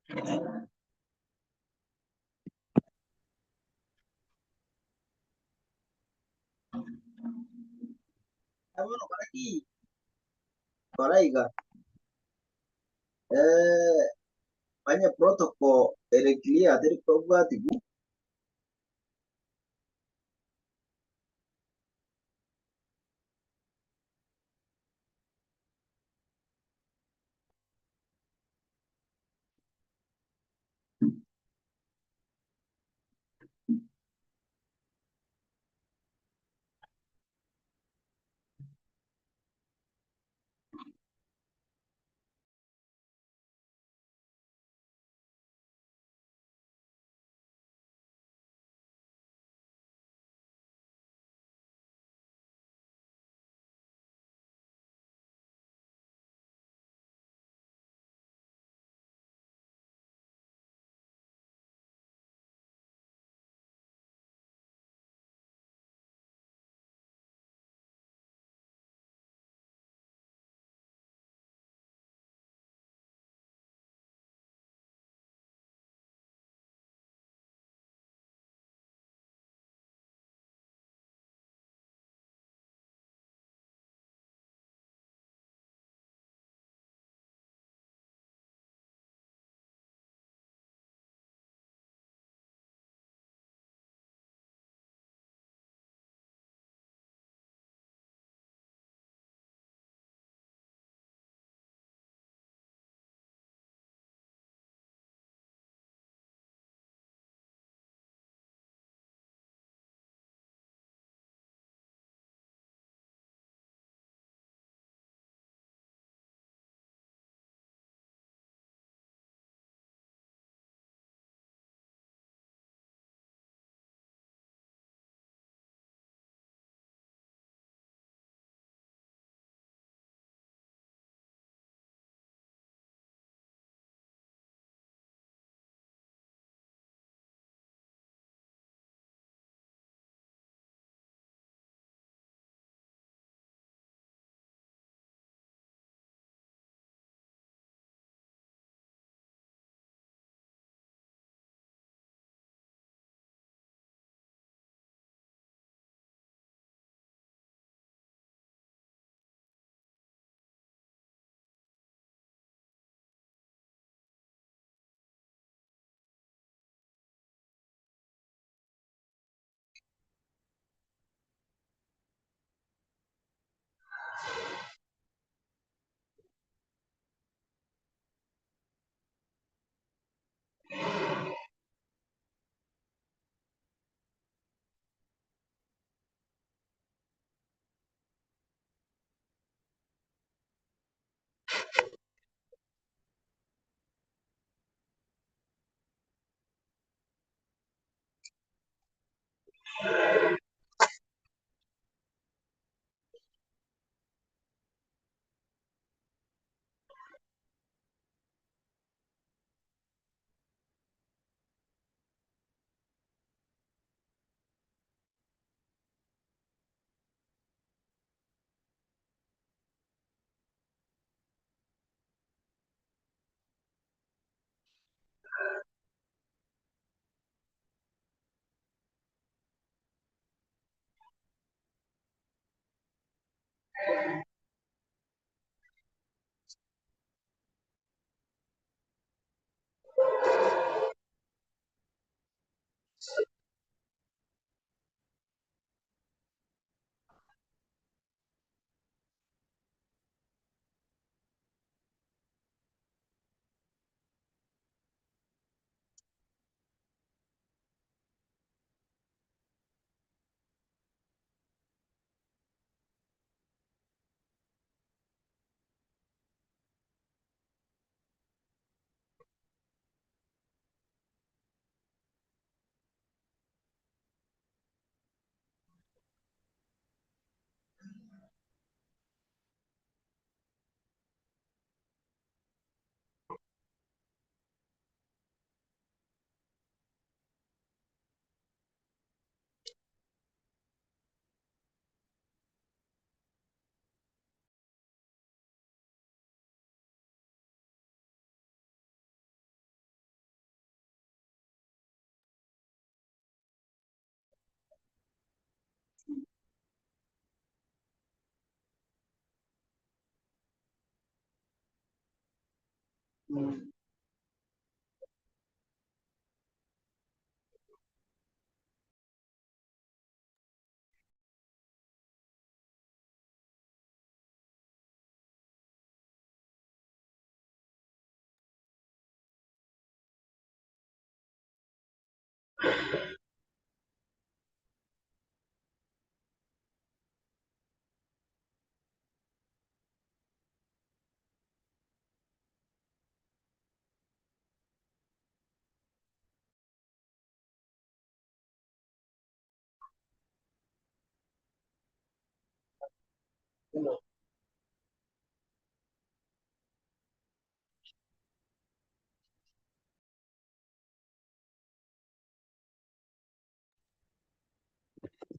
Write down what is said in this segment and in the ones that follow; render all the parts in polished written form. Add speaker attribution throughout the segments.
Speaker 1: Bueno, por ahí, eh, banyak protokol ereklia dari probatiku.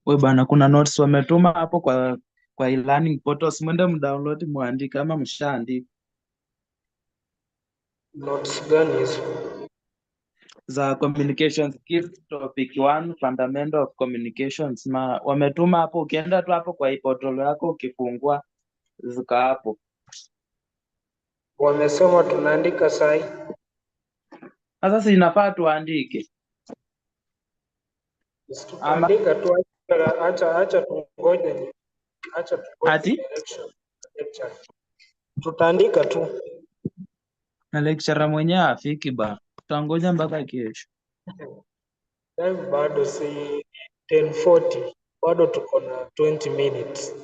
Speaker 2: We bana, kuna notes wametuma hapo kwa e-learning portals, mwende mdownload muandike ama mshaandika.
Speaker 3: Notes gani hizo?
Speaker 2: Za communication skills topic 1 fundamental of communications, na wametuma hapo. Ukienda tu hapo kwa portal yako ukifungua ziko hapo.
Speaker 3: Wamesema tunaandika sahi.
Speaker 2: Sasa si inafaa tuandike ama
Speaker 3: Tutaandika tu, acha tungoje. Acha tungoje
Speaker 2: ati
Speaker 3: direction lecture. Tutaandika tu.
Speaker 2: na lecturer mwenyewe afiki ba, tutangoja mpaka kesho.
Speaker 3: Time bado si 10:40, bado tuko na 20 minutes.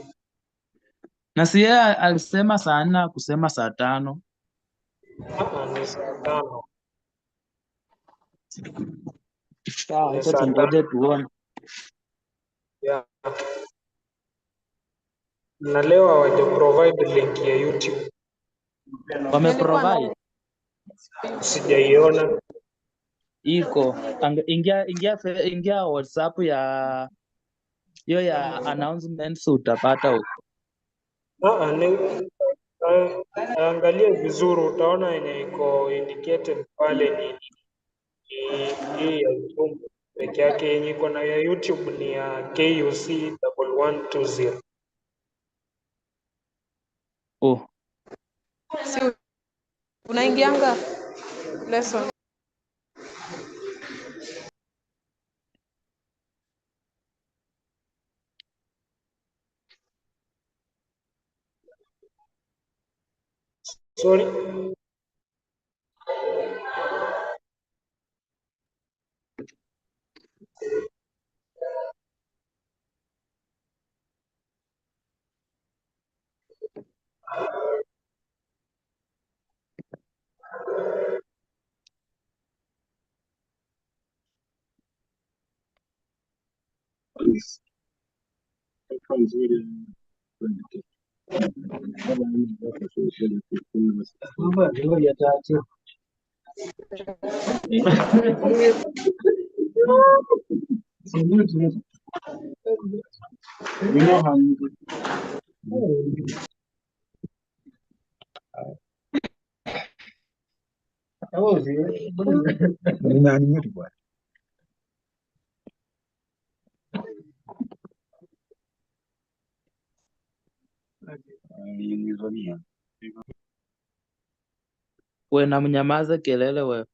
Speaker 2: Na si yeye alisema saa 4 kusema saa 5.
Speaker 3: Ni saa 5.
Speaker 2: Sawa, acha tungoje tuone.
Speaker 3: Yeah. Na leo hawaja provide link ya YouTube.
Speaker 2: Wameprovide?
Speaker 3: Sijaiona.
Speaker 2: Iko. Ingia WhatsApp ya hiyo ya announcements utapata huko.
Speaker 3: Angalia vizuri utaona yenye iko indicated pale ni hii ya Zoom peke yake. Yenye iko na ya YouTube ni ya KUC1110.
Speaker 2: Oh.
Speaker 4: Si unaingianga lesson.
Speaker 3: Sorry.
Speaker 2: We na mnyamaze kelele wewe.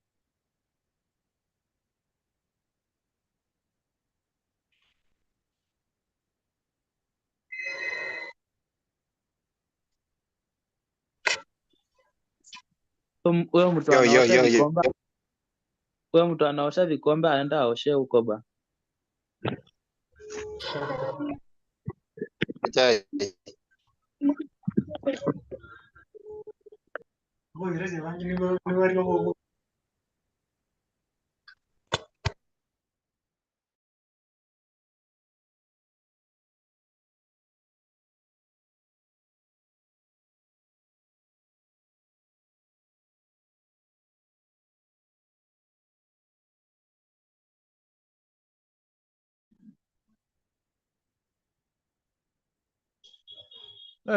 Speaker 2: Wewe mtu anaosha vikombe. Wewe mtu anaosha vikombe aenda aoshe huko ba.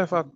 Speaker 5: Fuck.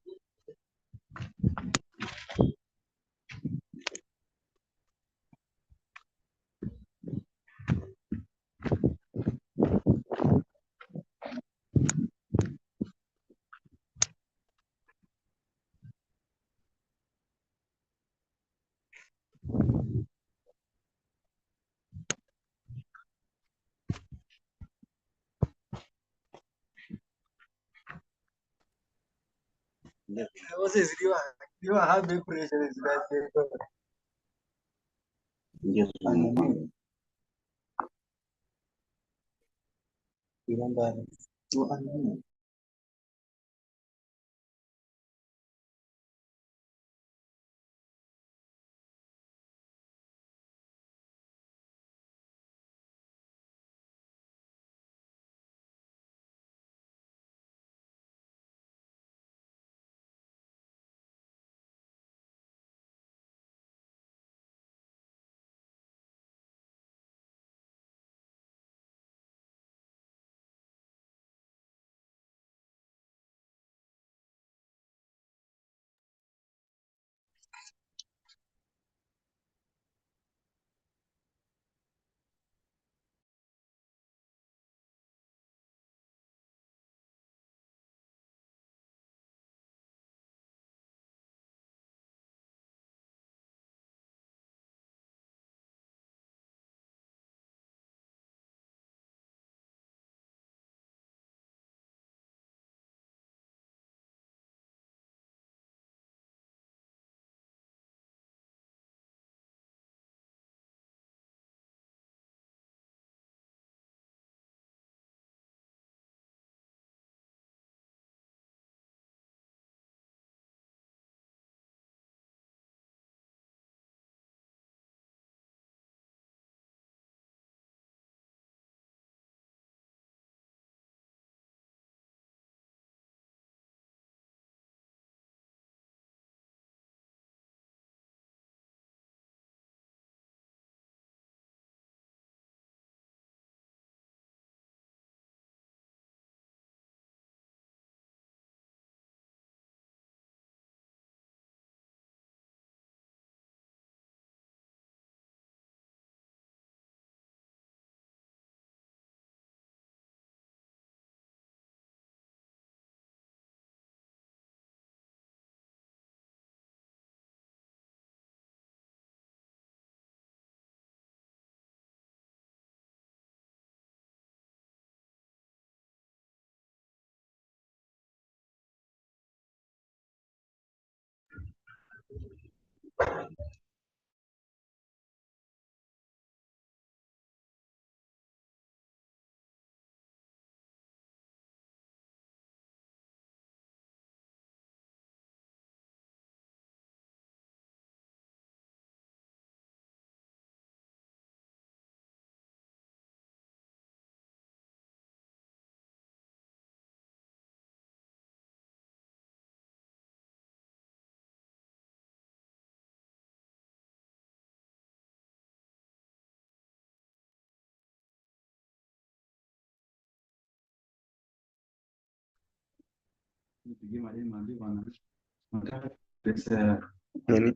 Speaker 6: Nini?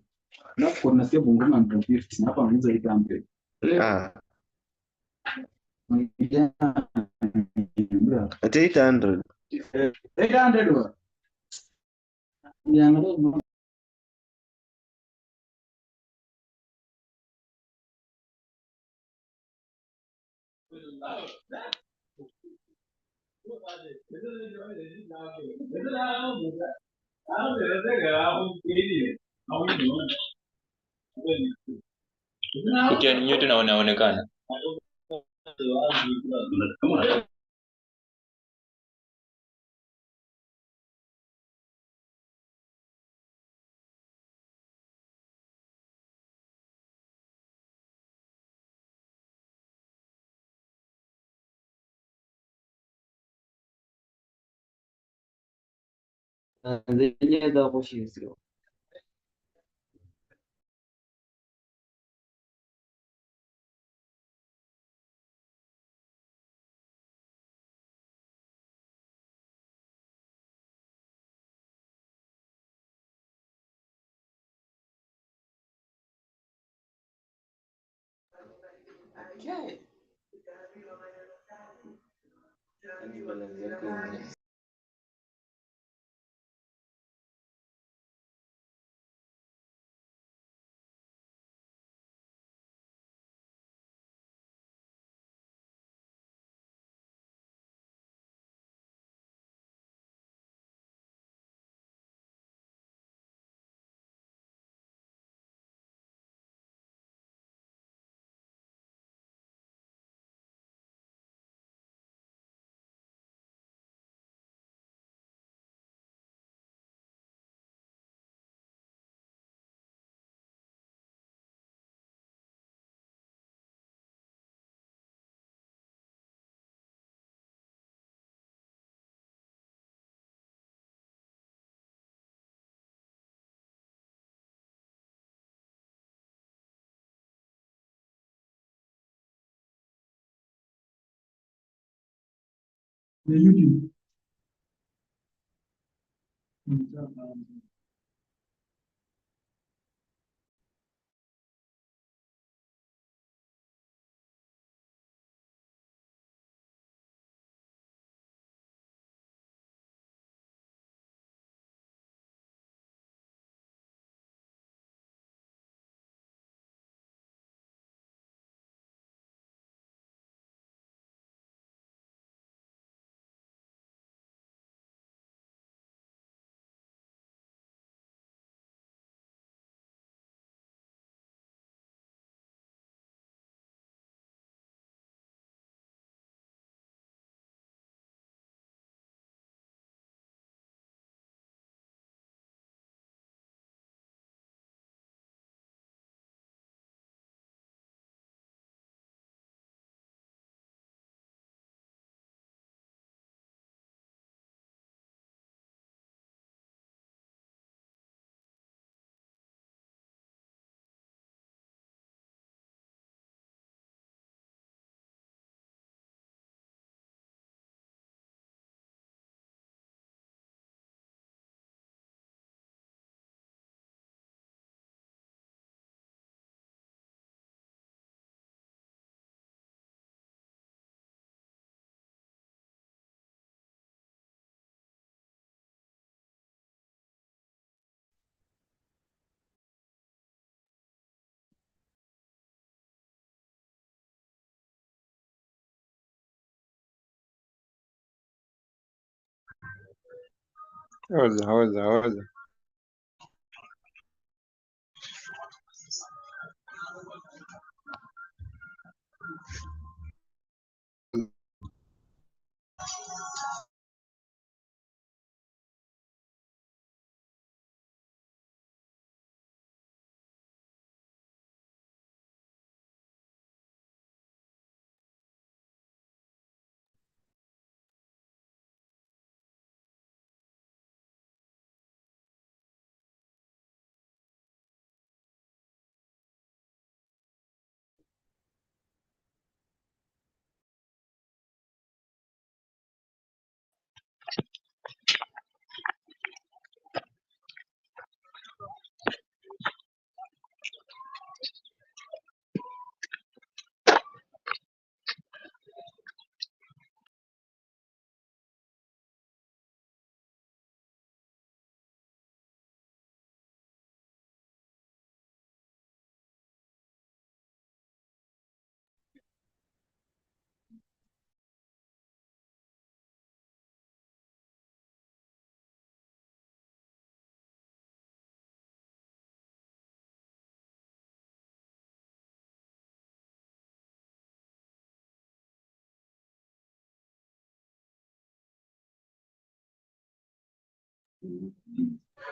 Speaker 6: Ah, at 800.
Speaker 7: Ukiwa nyote na unaonekana
Speaker 2: Tanzania za kushinzio.
Speaker 6: Hola.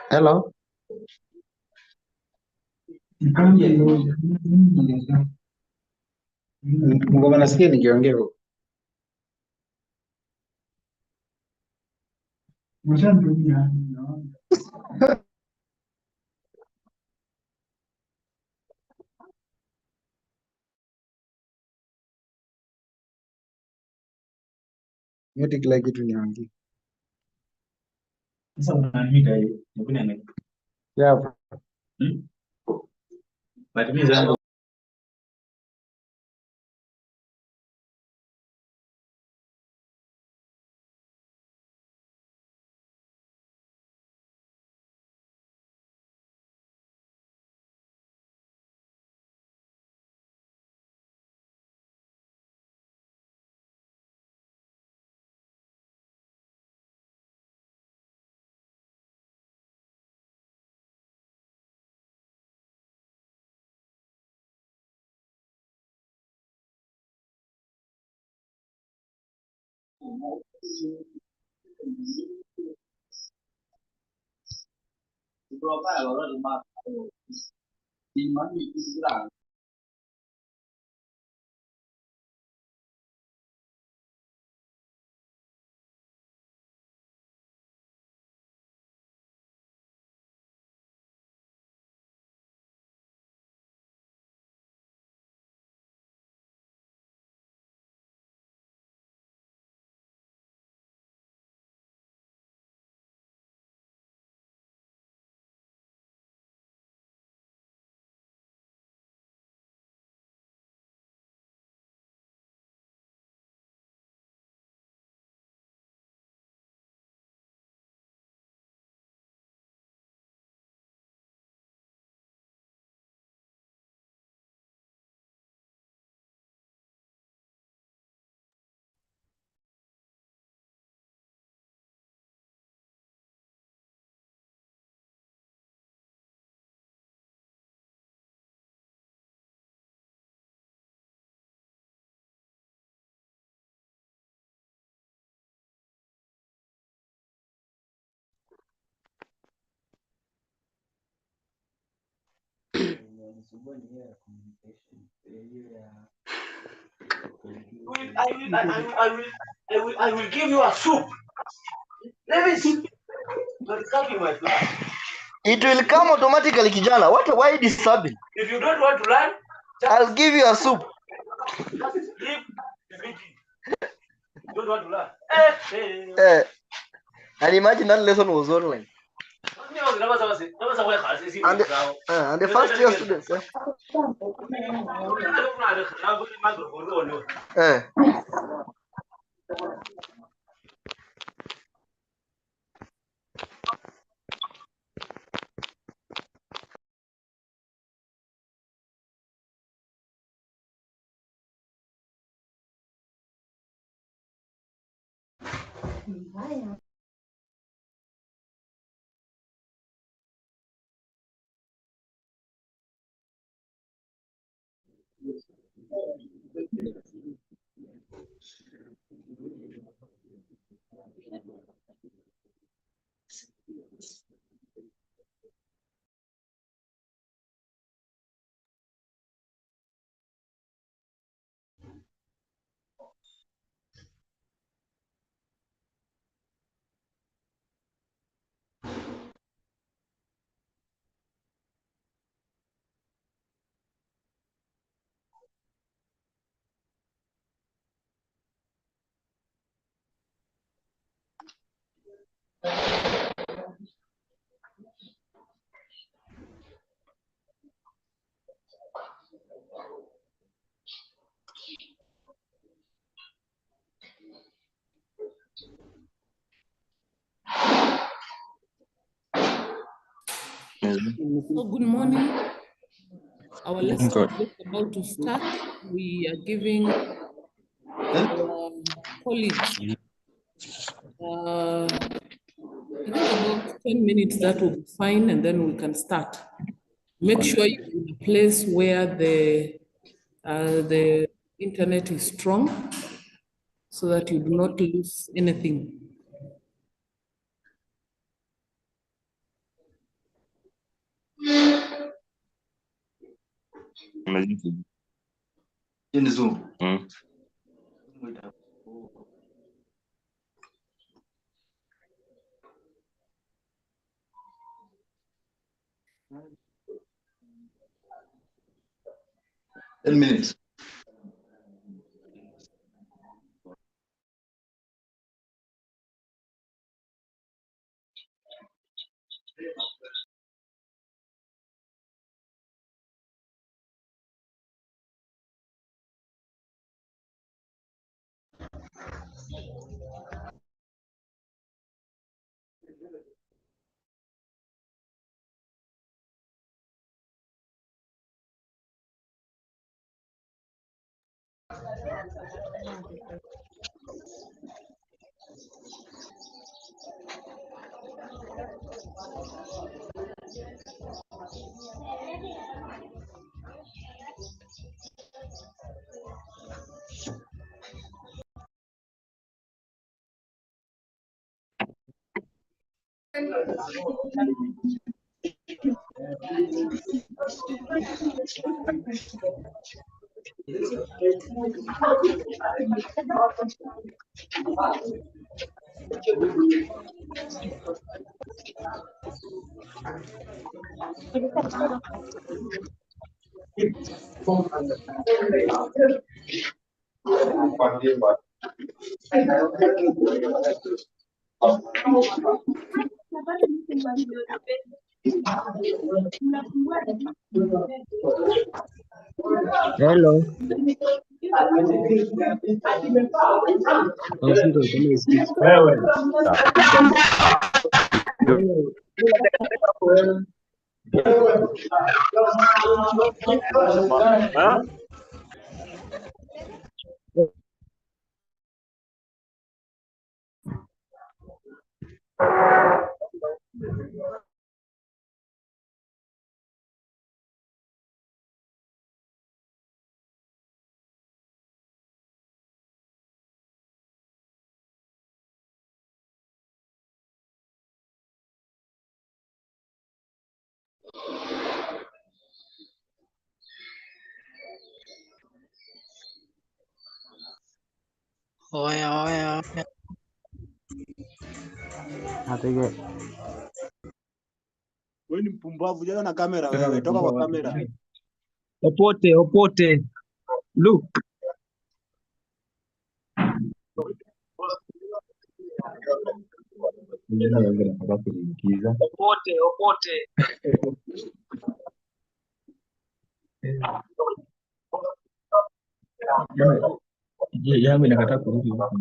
Speaker 8: Hello. Mko nasikia nikiongea huko. Yote kila kitu niongee.
Speaker 9: Sasa unaniita hiyo. Nikuna nini?
Speaker 8: Yeah.
Speaker 9: Matumizi
Speaker 10: I will give you a soup. Let me see. It will come automatically, kijana. Why disturbing? If you don't want to learn, I'll give you a soup. Just leave the meeting. Don't want to learn. And imagine that lesson was online. And the first year students.
Speaker 11: So good morning. Our lesson is just about to start. We are giving our colleagues I think about 10 minutes, that will be fine, and then we can start. Make sure you're in a place where the internet is strong so that you do not lose anything.
Speaker 10: In Zoom. Ten minutes.
Speaker 12: Hello.
Speaker 13: Oya, oya, oya.
Speaker 2: Atege.
Speaker 14: Wewe ni mpumbavu, jaza na kamera wewe. Toka kwa kamera.
Speaker 12: Opote. Look. Opote.
Speaker 9: Yangu inakataa kurudi huku.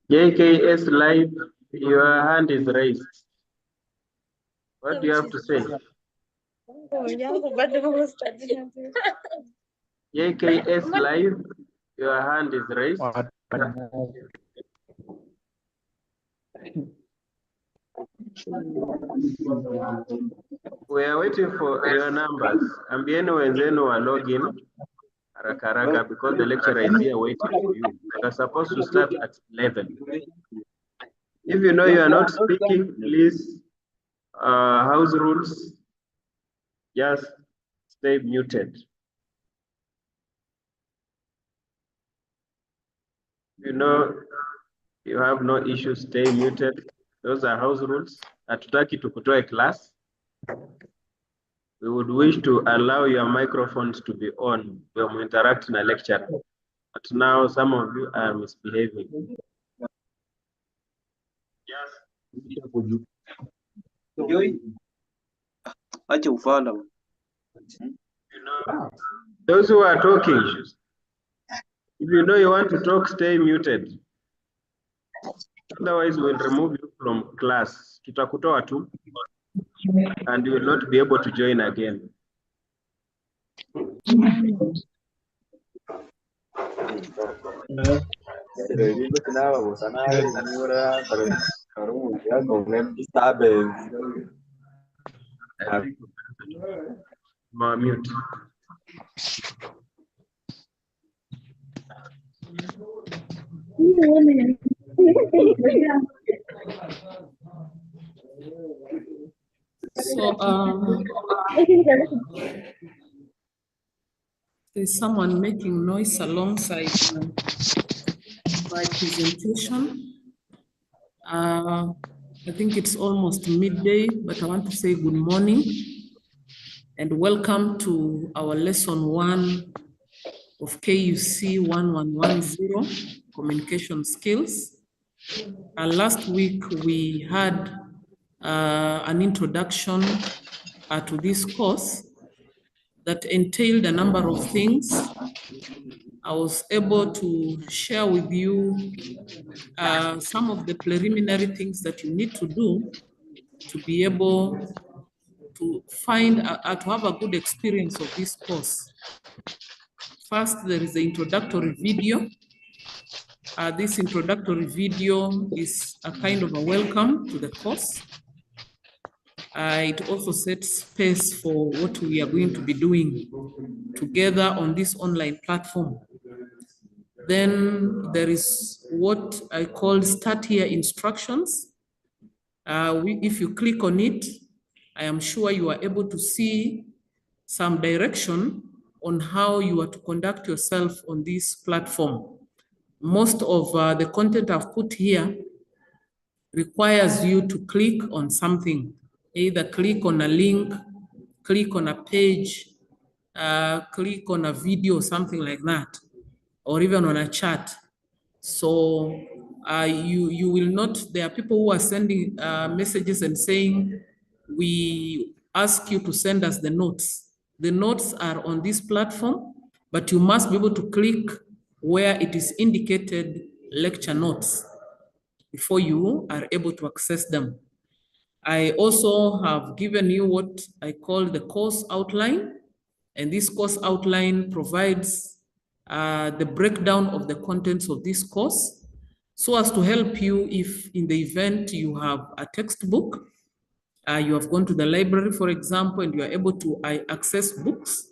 Speaker 13: JKS Live, your hand is raised. What do you have to say? JKS Live, your hand is raised. We are waiting for your numbers. Ambieni wenzenu wa login haraka haraka because the lecturer is here waiting for you. We are supposed to start at 11. If you know you are not speaking, please, house rules, just stay muted. You know you have no issues, stay muted. Those are house rules. Hatutaki tukutoe class. We would wish to allow your microphones to be on when we interact in a lecture. But now some of you are misbehaving. Those who are talking, if you know you want to talk, stay muted. Otherwise, we'll remove you from class. Tutakutoa tu, and you will not be able to join again. Mute.
Speaker 11: So, there's someone making noise alongside my presentation. I think it's almost midday, but I want to say good morning and welcome to our lesson 1 of KUC 1110, communication skills. Last week we had an introduction to this course that entailed a number of things. I was able to share with you some of the preliminary things that you need to do to be able to find, to have a good experience of this course. First, there is the introductory video. This introductory video is a kind of a welcome to the course. It also sets space for what we are going to be doing together on this online platform. Then there is what I call start here instructions. If you click on it, I am sure you are able to see some direction on how you are to conduct yourself on this platform. Most of the content I've put here requires you to click on something, either click on a link, click on a page, click on a video, something like that, or even on a chat. So you will not, there are people who are sending messages and saying, we ask you to send us the notes. The notes are on this platform, but you must be able to click where it is indicated lecture notes before you are able to access them. I also have given you what I call the course outline, and this course outline provides the breakdown of the contents of this course so as to help you if in the event you have a textbook, you have gone to the library, for example, and you are able to access books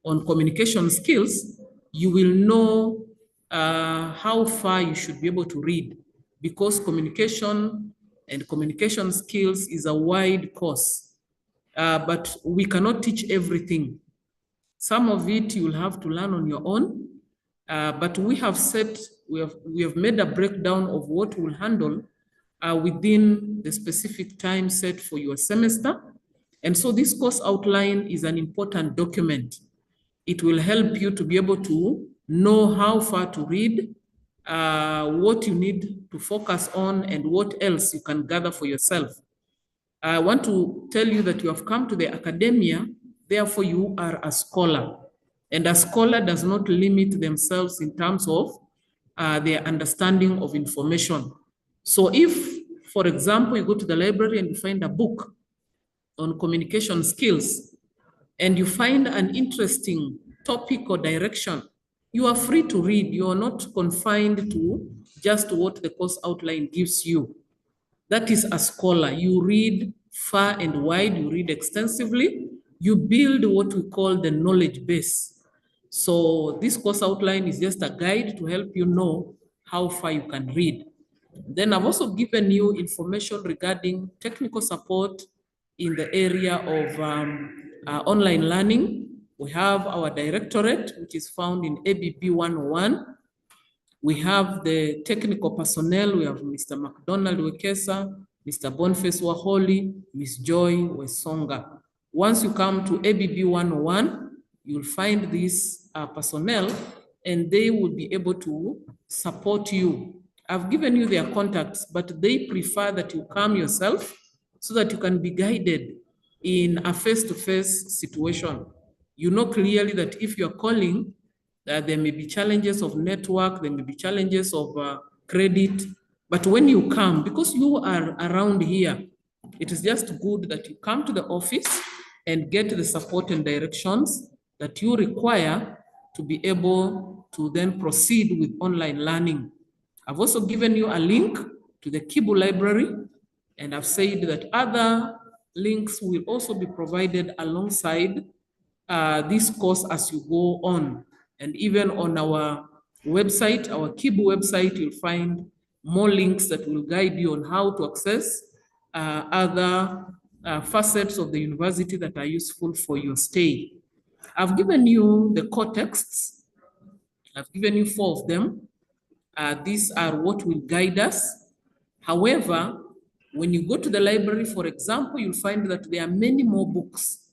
Speaker 11: on communication skills, you will know how far you should be able to read, because communication and communication skills is a wide course, but we cannot teach everything. Some of it you will have to learn on your own, but we have made a breakdown of what we'll handle within the specific time set for your semester. And so this course outline is an important document. It will help you to be able to know how far to read, what you need to focus on, and what else you can gather for yourself. I want to tell you that you have come to the academia, therefore you are a scholar. And a scholar does not limit themselves in terms of their understanding of information. So if, for example, you go to the library and you find a book on communication skills, and you find an interesting topic or direction, you are free to read. You are not confined to just what the course outline gives you. That is a scholar. You read far and wide, you read extensively, you build what we call the knowledge base. So this course outline is just a guide to help you know how far you can read. Then I've also given you information regarding technical support in the area of online learning. We have our directorate, which is found in ABB 101. We have the technical personnel. We have Mr. McDonald Wekesa, Mr. Boniface Waholi, Ms. Joy Wesonga. Once you come to ABB 101, you'll find these personnel, and they will be able to support you. I've given you their contacts, but they prefer that you come yourself so that you can be guided in a face-to-face situation. You know clearly that if you're calling, there may be challenges of network, there may be challenges of credit, but when you come, because you are around here, it is just good that you come to the office and get the support and directions that you require to be able to then proceed with online learning. I've also given you a link to the Kibu library, and I've said that other links will also be provided alongside this course as you go on. And even on our website, our Kibu website, you'll find more links that will guide you on how to access other facets of the university that are useful for your stay. I've given you the core texts. I've given you 4 of them. These are what will guide us. However, when you go to the library, for example, you'll find that there are many more books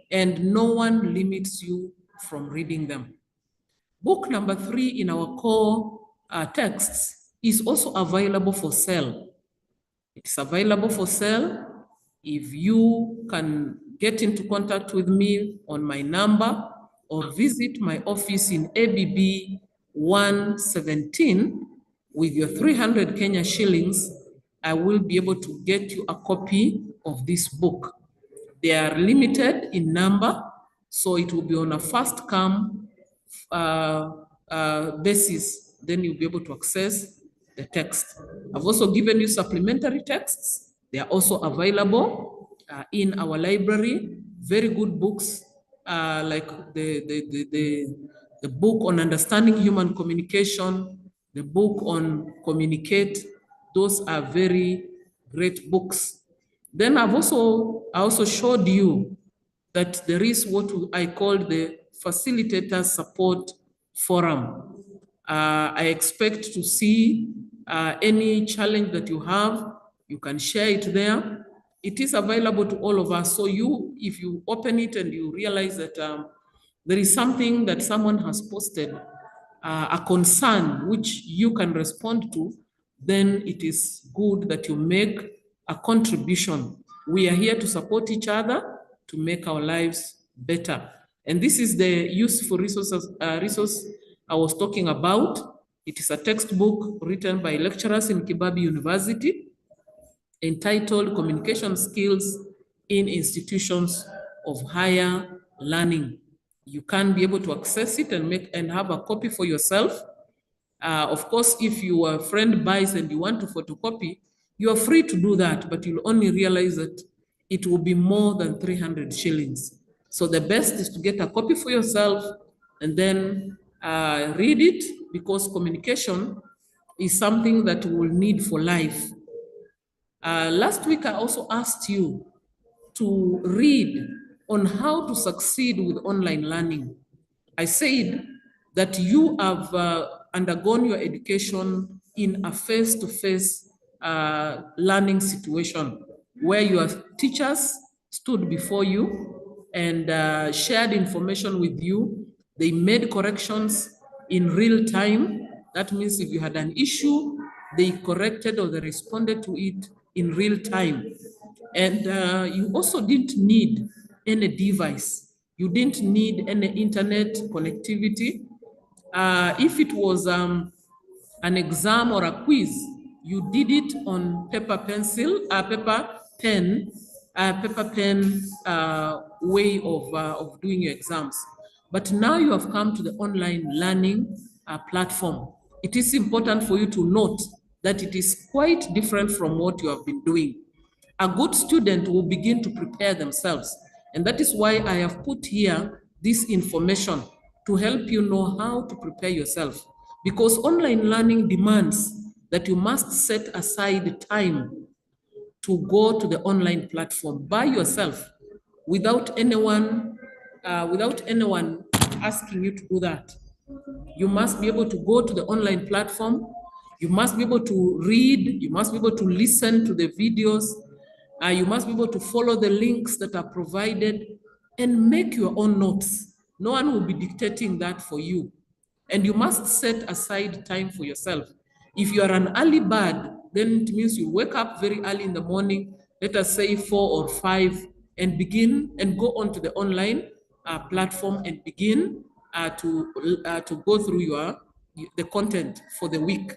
Speaker 11: and no one limits you from reading them. Book number 3 in our core texts is also available for sale. It's available for sale. If you can get into contact with me on my number or visit my office in ABB 117 with your 300 Kenya shillings, I will be able to get you a copy of this book. They are limited in number, so it will be on a first come basis. Then you'll be able to access the text. I've also given you supplementary texts. They are also available in our library. Very good books like the book on understanding human communication, the book on communicate. Those are very great books. Then I also showed you that there is what I call the Facilitator Support Forum. I expect to see any challenge that you have, you can share it there. It is available to all of us. So if you open it and you realize that there is something that someone has posted, a concern which you can respond to, then it is good that you make a contribution. We are here to support each other to make our lives better. And this is the useful resource I was talking about. It is a textbook written by lecturers in Kibabi University entitled Communication Skills in Institutions of Higher Learning. You can be able to access it and have a copy for yourself. Of course, if your friend buys and you want to photocopy, you are free to do that, but you'll only realize that it will be more than 300 shillings. So the best is to get a copy for yourself and then read it, because communication is something that we will need for life. Last week, I also asked you to read on how to succeed with online learning. I said that you have undergone your education in a face-to-face learning situation where your teachers stood before you and shared information with you. They made corrections in real time. That means if you had an issue, they corrected or they responded to it in real time. And you also didn't need any device. You didn't need any internet connectivity. If it was an exam or a quiz, you did it on paper pen way of doing your exams. But now you have come to the online learning platform. It is important for you to note that it is quite different from what you have been doing. A good student will begin to prepare themselves. And that is why I have put here this information to help you know how to prepare yourself. Because online learning demands that you must set aside time to go to the online platform by yourself without anyone asking you to do that. You must be able to go to the online platform. You must be able to read. You must be able to listen to the videos. You must be able to follow the links that are provided and make your own notes. No one will be dictating that for you. And you must set aside time for yourself. If you are an early bird, then it means you wake up very early in the morning, let us say 4 or 5, and begin and go onto the online platform and begin to go through the content for the week.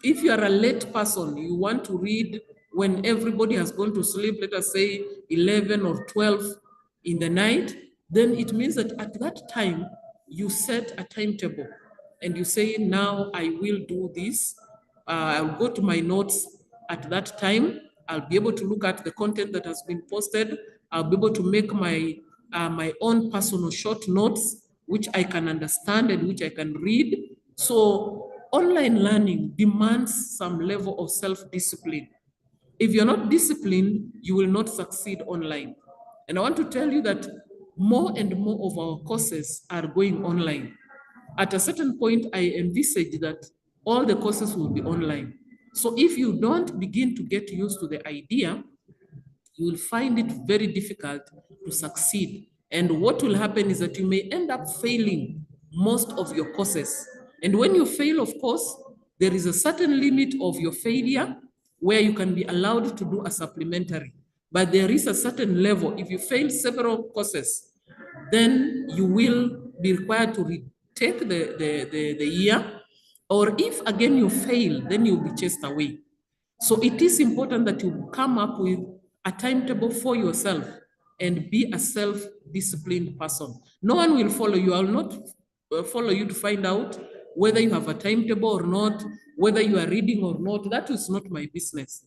Speaker 11: If you are a late person, you want to read when everybody has gone to sleep, let us say 11 or 12 in the night, then it means that at that time, you set a timetable and you say, now I will do this. I'll go to my notes at that time. I'll be able to look at the content that has been posted. I'll be able to make my own personal short notes, which I can understand and which I can read. So online learning demands some level of self-discipline. If you're not disciplined, you will not succeed online. And I want to tell you that more and more of our courses are going online. At a certain point, I envisage that all the courses will be online. So if you don't begin to get used to the idea, you will find it very difficult to succeed. And what will happen is that you may end up failing most of your courses. And when you fail, of course, there is a certain limit of your failure where you can be allowed to do a supplementary. But there is a certain level. If you fail several courses, then you will be required to retake the year. Or if again you fail, then you'll be chased away. So it is important that you come up with a timetable for yourself and be a self-disciplined person. No one will follow you. I will not follow you to find out whether you have a timetable or not, whether you are reading or not. That is not my business.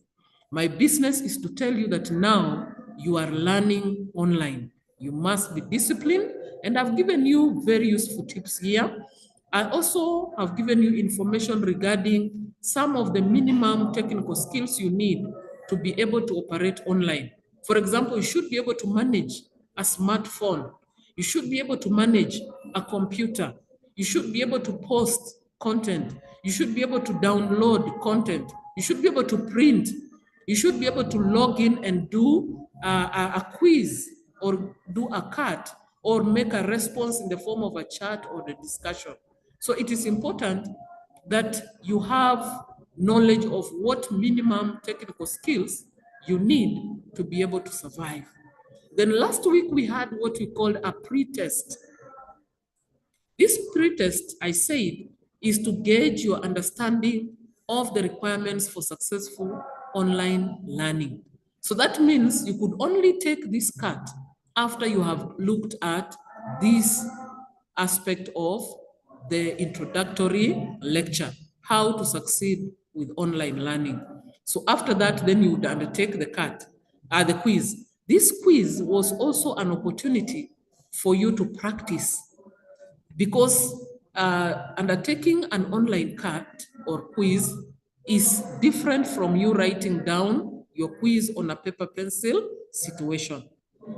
Speaker 11: My business is to tell you that now you are learning online. You must be disciplined, and I've given you very useful tips here. I also have given you information regarding some of the minimum technical skills you need to be able to operate online. For example, you should be able to manage a smartphone. You should be able to manage a computer. You should be able to post content. You should be able to download content. You should be able to print. You should be able to log in and do a quiz or do a cut or make a response in the form of a chat or the discussion. So it is important that you have knowledge of what minimum technical skills you need to be able to survive. Then last week we had what we called a pre-test. This pre-test, I said, is to gauge your understanding of the requirements for successful online learning. So that means you could only take this cut after you have looked at this aspect of the introductory lecture, how to succeed with online learning. So after that, then you would undertake the quiz. This quiz was also an opportunity for you to practice, because undertaking an online cut or quiz is different from you writing down your quiz on a paper pencil situation.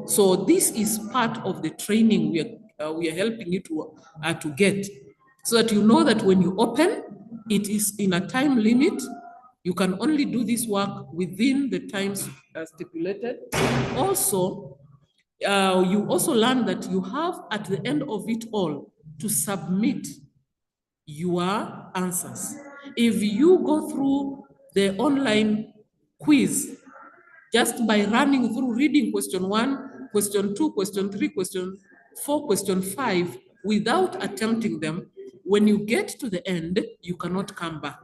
Speaker 11: So this is part of the training we are helping you to get, so that you know that when you open, it is in a time limit. You can only do this work within the times stipulated. Also, you also learn that you have, at the end of it all, to submit your answers. If you go through the online quiz just by running through reading question 1, question 2, question 3, question 4, question 5, without attempting them, when you get to the end, you cannot come back.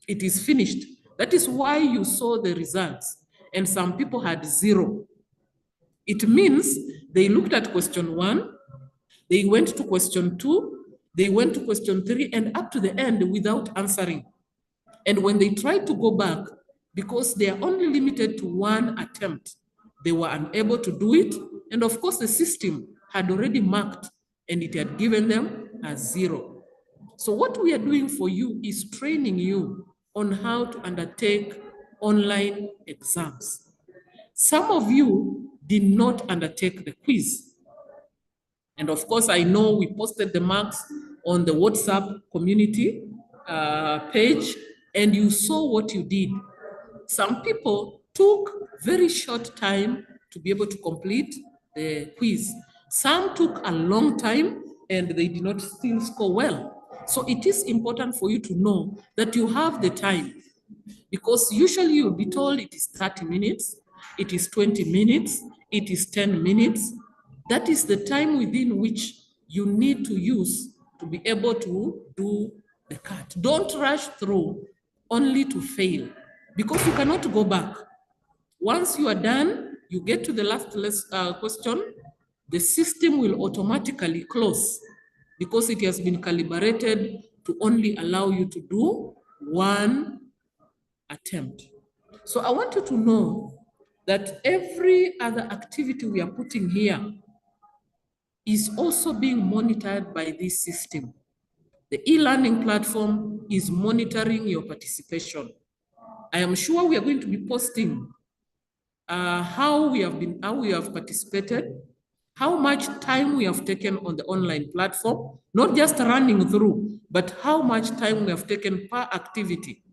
Speaker 11: It is finished. That is why you saw the results. And some people had 0. It means they looked at question 1, they went to question 2, they went to question 3, and up to the end without answering. And when they tried to go back, because they are only limited to 1 attempt, they were unable to do it. And of course, the system had already marked and it had given them a 0. So what we are doing for you is training you on how to undertake online exams. Some of you did not undertake the quiz. And of course, I know we posted the marks on the WhatsApp community page, and you saw what you did. Some people took very short time to be able to complete the quiz. Some took a long time and they did not still score well. So it is important for you to know that you have the time, because usually you'll be told it is 30 minutes, it is 20 minutes, it is 10 minutes. That is the time within which you need to use to be able to do the cut. Don't rush through only to fail, because you cannot go back. Once you are done, you get to the last question, the system will automatically close because it has been calibrated to only allow you to do 1 attempt. So I want you to know that every other activity we are putting here is also being monitored by this system. The e-learning platform is monitoring your participation. I am sure we are going to be posting how we have participated, how much time we have taken on the online platform, not just running through, but how much time we have taken per activity.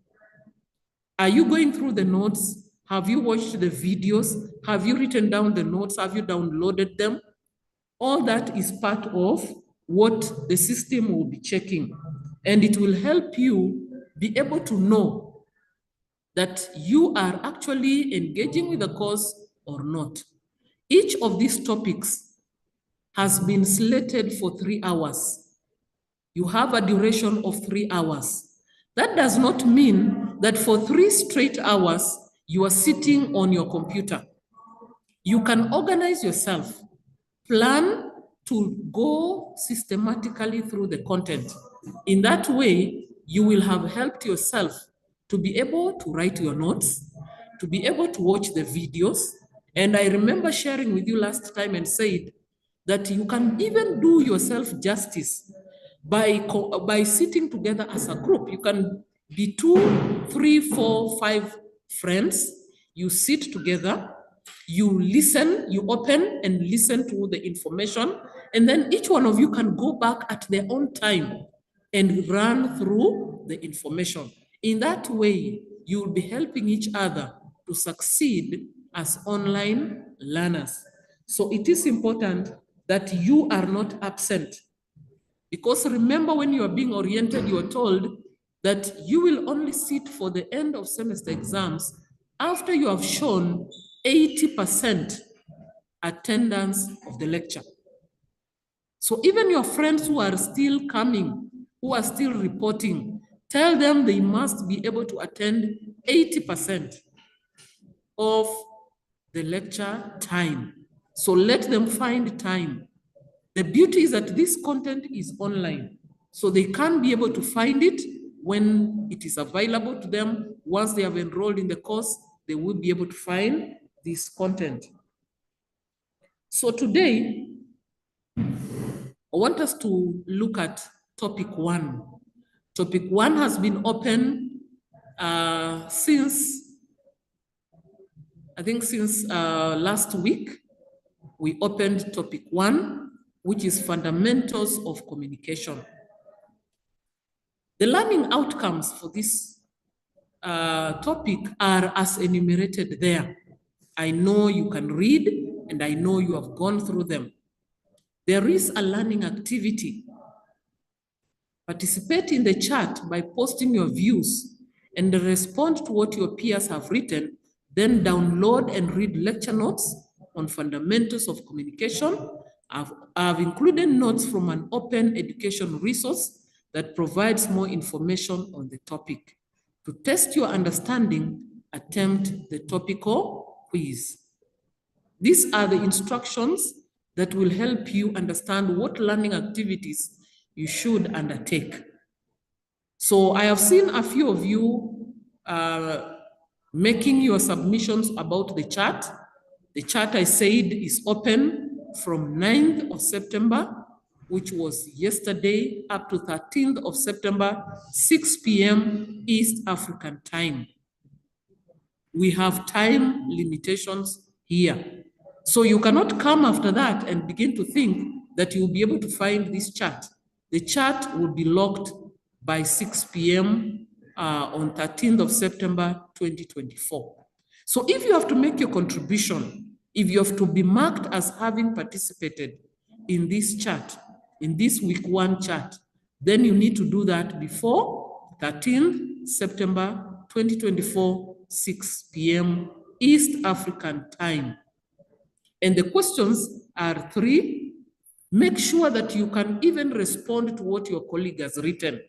Speaker 11: Are you going through the notes? Have you watched the videos? Have you written down the notes? Have you downloaded them? All that is part of what the system will be checking. And it will help you be able to know that you are actually engaging with the course or not. Each of these topics has been slated for 3 hours. You have a duration of 3 hours. That does not mean that for 3 straight hours, you are sitting on your computer. You can organize yourself, plan to go systematically through the content. In that way, you will have helped yourself to be able to write your notes, to be able to watch the videos. And I remember sharing with you last time and said that you can even do yourself justice by sitting together as a group. You can be 2, 3, 4, 5 friends. You sit together, you listen, you open and listen to the information, and then each one of you can go back at their own time and run through the information. In that way, you will be helping each other to succeed as online learners. So it is important that you are not absent. Because remember, when you are being oriented, you are told that you will only sit for the end of semester exams after you have shown 80% attendance of the lecture. So even your friends who are still coming, who are still reporting, tell them they must be able to attend 80% of the lecture time. So let them find time. The beauty is that this content is online, so they can be able to find it when it is available to them. Once they have enrolled in the course, they will be able to find this content. So today, I want us to look at topic 1. Topic 1 has been open since last week. We opened topic 1, which is fundamentals of communication. The learning outcomes for this topic are as enumerated there. I know you can read and I know you have gone through them. There is a learning activity. Participate in the chat by posting your views and respond to what your peers have written, then download and read lecture notes on fundamentals of communication I've included notes from an open education resource that provides more information on the topic. To test your understanding, attempt the topical quiz. These are the instructions that will help you understand what learning activities you should undertake. So I have seen a few of you making your submissions about the chart. The chart, I said, is open from 9th of September, which was yesterday, up to 13th of September, 6 p.m. East African time. We have time limitations here. So you cannot come after that and begin to think that you'll be able to find this chart. The chart will be locked by 6 p.m. On 13th of September, 2024. So if you have to make your contribution, if you have to be marked as having participated in this chart, in this week 1 chart, then you need to do that before 13th September 2024, 6 p.m. East African time. And the questions are 3. Make sure that you can even respond to what your colleague has written.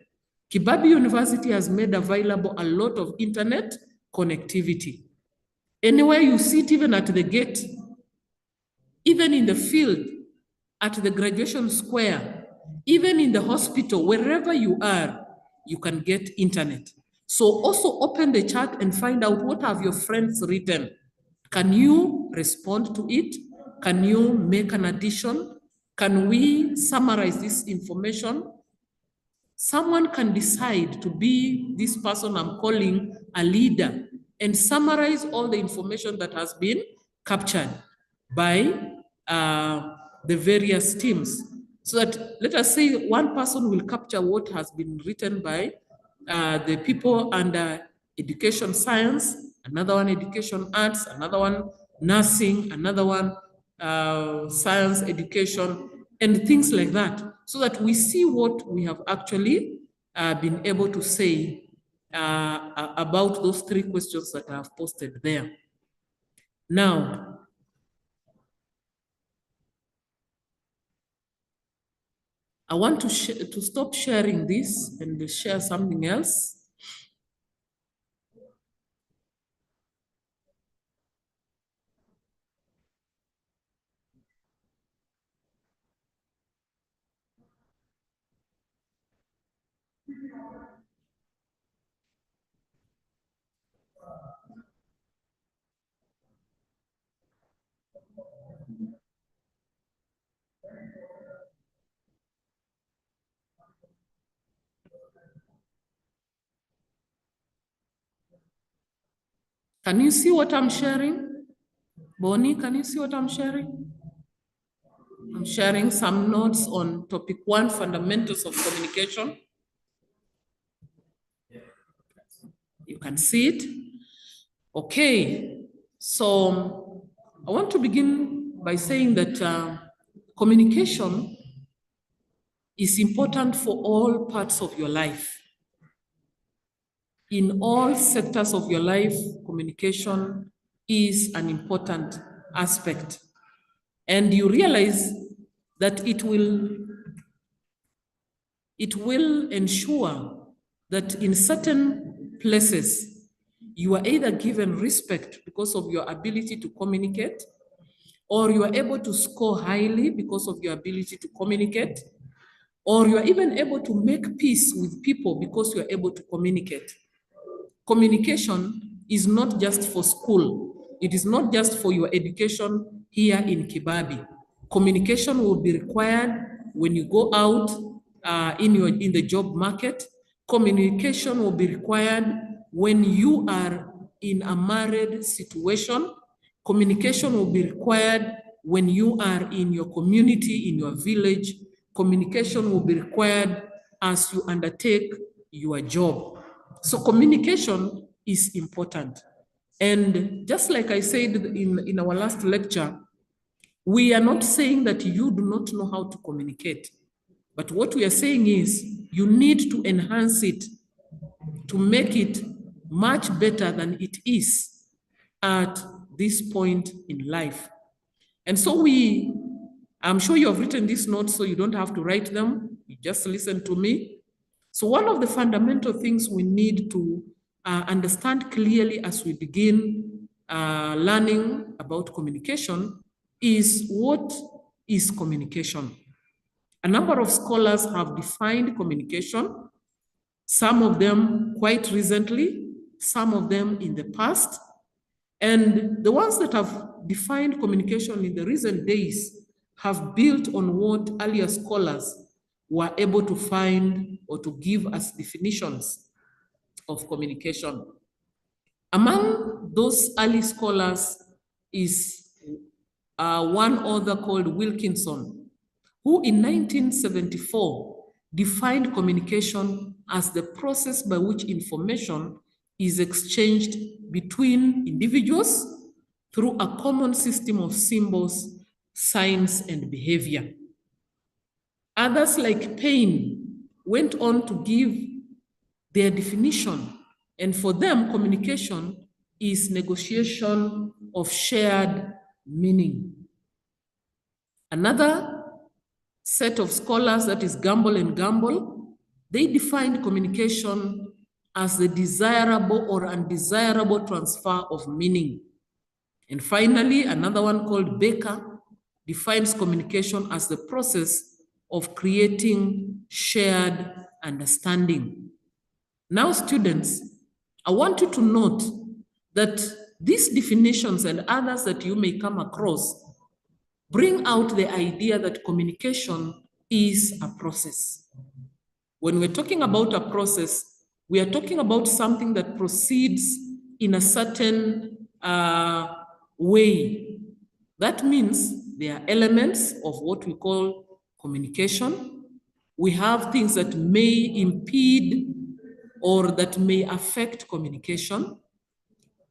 Speaker 11: Kibabi University has made available a lot of internet connectivity. Anywhere you sit, even at the gate, even in the field, at the graduation square, even in the hospital, wherever you are, you can get internet. So also open the chat and find out what have your friends written. Can you respond to it? Can you make an addition? Can we summarize this information? Someone can decide to be this person I'm calling a leader and summarize all the information that has been captured by the various teams. So that, let us say, one person will capture what has been written by the people under education science, another one education arts, another one nursing, another one science education, and things like that, so that we see what we have actually been able to say about those 3 questions that I have posted there. Now, I want to stop sharing this and share something else. Can you see what I'm sharing? Bonnie, can you see what I'm sharing? I'm sharing some notes on topic 1, fundamentals of communication. You can see it. Okay, so I want to begin by saying that communication is important for all parts of your life. In all sectors of your life, communication is an important aspect. And you realize that it will ensure that in certain places, you are either given respect because of your ability to communicate, or you are able to score highly because of your ability to communicate, or you are even able to make peace with people because you are able to communicate. Communication is not just for school. It is not just for your education here in Kibabi. Communication will be required when you go out in the job market. Communication will be required when you are in a married situation. Communication will be required when you are in your community, in your village. Communication will be required as you undertake your job. So communication is important. And just like I said in our last lecture, we are not saying that you do not know how to communicate. But what we are saying is you need to enhance it to make it much better than it is at this point in life. And so we I'm sure you have written these notes, so you don't have to write them. You just listen to me. So one of the fundamental things we need to understand clearly as we begin learning about communication is what is communication. A number of scholars have defined communication, some of them quite recently, some of them in the past. And the ones that have defined communication in the recent days have built on what earlier scholars were able to find or to give as definitions of communication. Among those early scholars is one author called Wilkinson, who in 1974 defined communication as the process by which information is exchanged between individuals through a common system of symbols, signs, and behavior. Others like Payne went on to give their definition, and for them, communication is negotiation of shared meaning. Another set of scholars, that is Gamble and Gamble, they defined communication as the desirable or undesirable transfer of meaning. And finally, another one called Baker defines communication as the process of creating shared understanding. Now, students, I want you to note that these definitions and others that you may come across bring out the idea that communication is a process. When we're talking about a process, we are talking about something that proceeds in a certain way. That means there are elements of what we call communication. We have things that may impede or that may affect communication.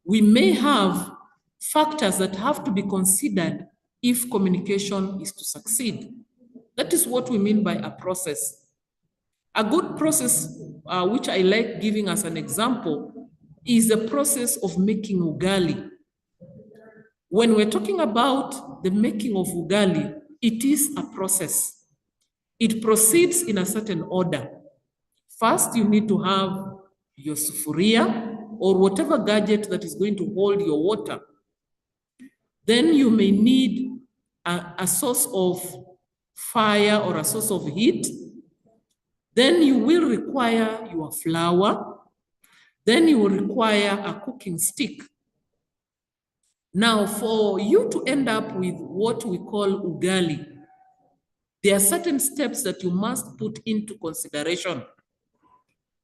Speaker 11: We may have factors that have to be considered if communication is to succeed. That is what we mean by a process. A good process, which I like giving as an example, is the process of making ugali. When we're talking about the making of ugali, it is a process. It proceeds in a certain order. First, you need to have your sufuria or whatever gadget that is going to hold your water. Then you may need a source of fire or a source of heat. Then you will require your flour. Then you will require a cooking stick. Now, for you to end up with what we call ugali, there are certain steps that you must put into consideration.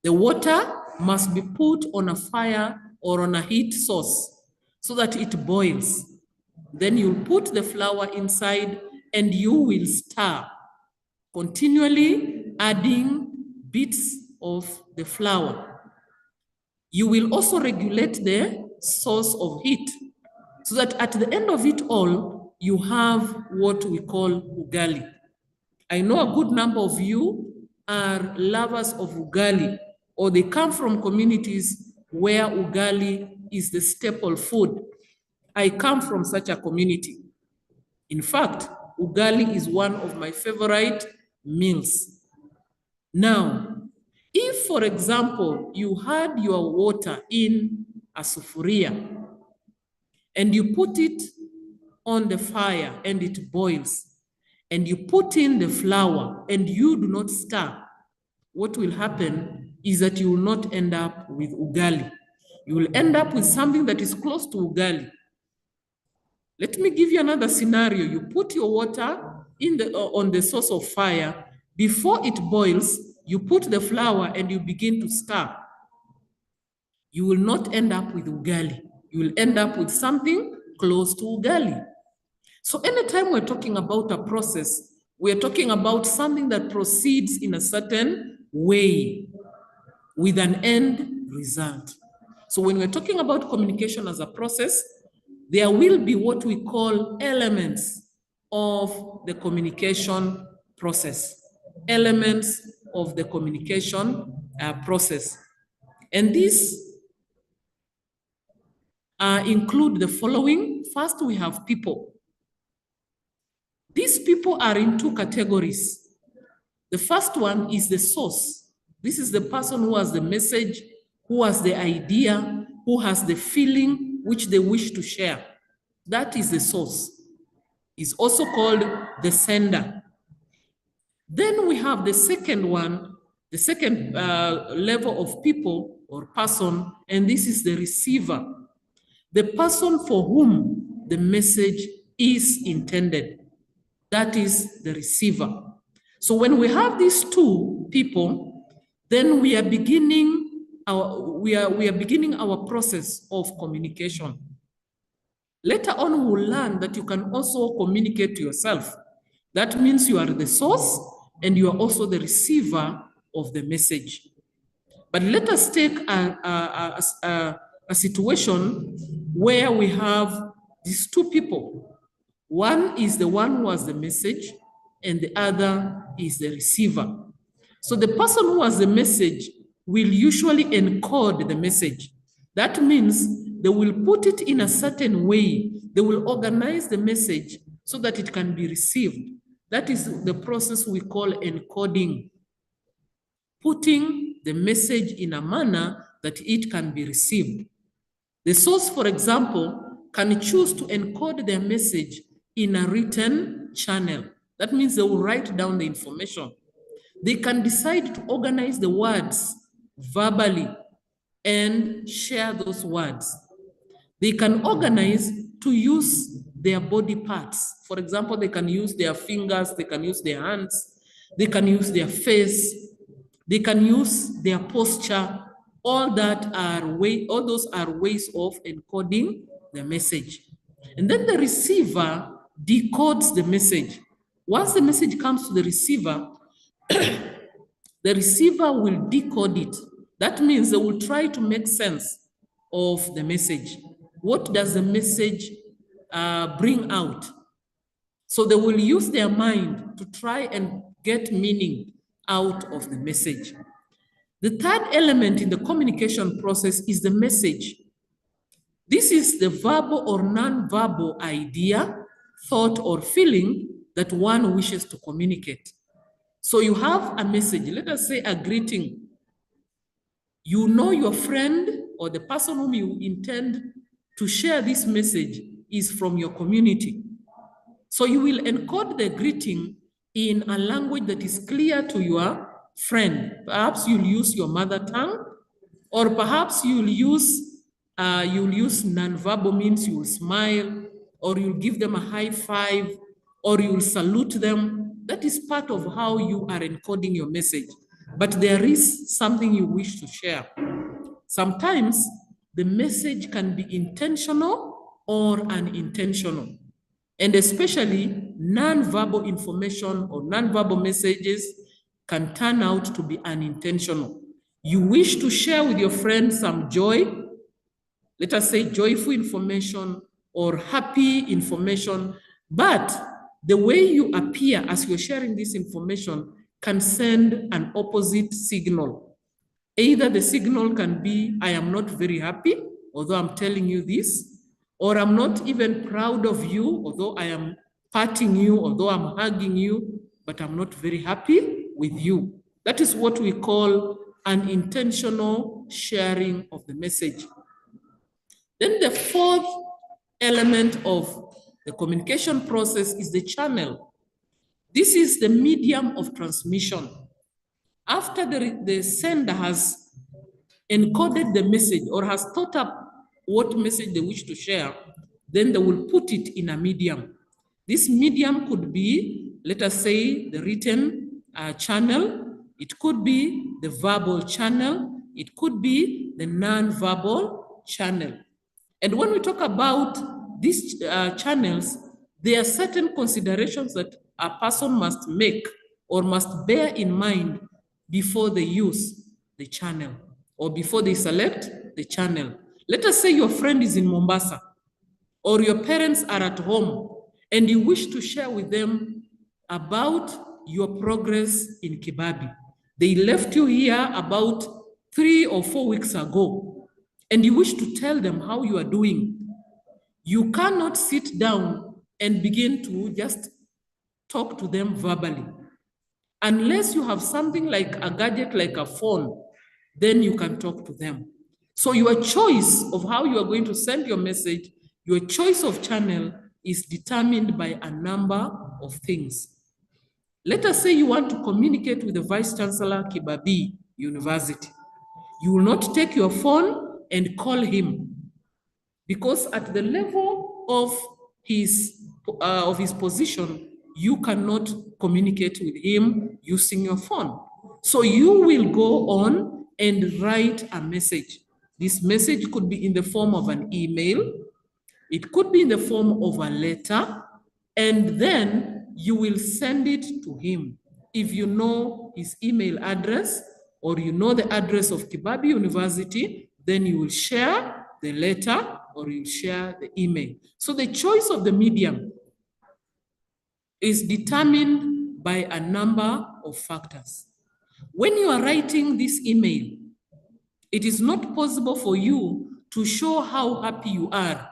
Speaker 11: The water must be put on a fire or on a heat source so that it boils. Then you put the flour inside and you will stir, continually adding bits of the flour. You will also regulate the source of heat so that at the end of it all, you have what we call ugali. I know a good number of you are lovers of ugali, or they come from communities where ugali is the staple food. I come from such a community. In fact, ugali is one of my favorite meals. Now, if, for example, you had your water in a sufuria and you put it on the fire and it boils, and you put in the flour and you do not stir, what will happen is that you will not end up with ugali. You will end up with something that is close to ugali. Let me give you another scenario. You put your water in on the source of fire. Before it boils, you put the flour and you begin to stir. You will not end up with ugali. You will end up with something close to ugali. So anytime we're talking about a process, we're talking about something that proceeds in a certain way with an end result. So when we're talking about communication as a process, there will be what we call elements of the communication process. Elements of the communication process. And these include the following. First, we have people. These people are in two categories. The first one is the source. This is the person who has the message, who has the idea, who has the feeling which they wish to share. That is the source. It's also called the sender. Then we have the second one, the second level of people or person, and this is the receiver, the person for whom the message is intended. That is the receiver. So when we have these two people, then we are beginning our process of communication. Later on, we'll learn that you can also communicate to yourself. That means you are the source and you are also the receiver of the message. But let us take a situation where we have these two people. One is the one who has the message and the other is the receiver. So the person who has the message will usually encode the message. That means they will put it in a certain way. They will organize the message so that it can be received. That is the process we call encoding. Putting the message in a manner that it can be received. The source, for example, can choose to encode their message in a written channel. That means they will write down the information. They can decide to organize the words verbally and share those words. They can organize to use their body parts. For example, they can use their fingers, they can use their hands, they can use their face, they can use their posture. All those are ways of encoding the message. And then the receiver decodes the message. Once the message comes to the receiver will decode it. That means they will try to make sense of the message. What does the message bring out? So they will use their mind to try and get meaning out of the message. The third element in the communication process is the message. This is the verbal or non-verbal idea, thought, or feeling that one wishes to communicate. So you have a message, let us say a greeting. You know your friend or the person whom you intend to share this message is from your community. So you will encode the greeting in a language that is clear to your friend. Perhaps you'll use your mother tongue, or perhaps you'll use non-verbal means. You will smile, or you'll give them a high five, or you'll salute them. That is part of how you are encoding your message. But there is something you wish to share. Sometimes the message can be intentional or unintentional. And especially non-verbal information or non-verbal messages can turn out to be unintentional. You wish to share with your friend some joy, let us say joyful information or happy information, but the way you appear as you're sharing this information can send an opposite signal. Either the signal can be, I am not very happy, although I'm telling you this, or I'm not even proud of you, although I am patting you, although I'm hugging you, but I'm not very happy with you. That is what we call an intentional sharing of the message. Then the fourth element of the communication process is the channel. This is the medium of transmission. After the sender has encoded the message or has thought up what message they wish to share, then they will put it in a medium. This medium could be, let us say, the written channel. It could be the verbal channel. It could be the non-verbal channel. And when we talk about these channels, there are certain considerations that a person must make or must bear in mind before they use the channel or before they select the channel. Let us say your friend is in Mombasa or your parents are at home and you wish to share with them about your progress in Kibabi. They left you here about 3 or 4 weeks ago and you wish to tell them how you are doing. You cannot sit down and begin to just talk to them verbally. Unless you have something like a gadget, like a phone, then you can talk to them. So your choice of how you are going to send your message, your choice of channel is determined by a number of things. Let us say you want to communicate with the Vice Chancellor Kibabii University. You will not take your phone and call him, because at the level of his position, you cannot communicate with him using your phone. So you will go on and write a message. This message could be in the form of an email. It could be in the form of a letter, and then you will send it to him. If you know his email address or you know the address of Kibabii University, then you will share the letter or you share the email. So the choice of the medium is determined by a number of factors. When you are writing this email, it is not possible for you to show how happy you are.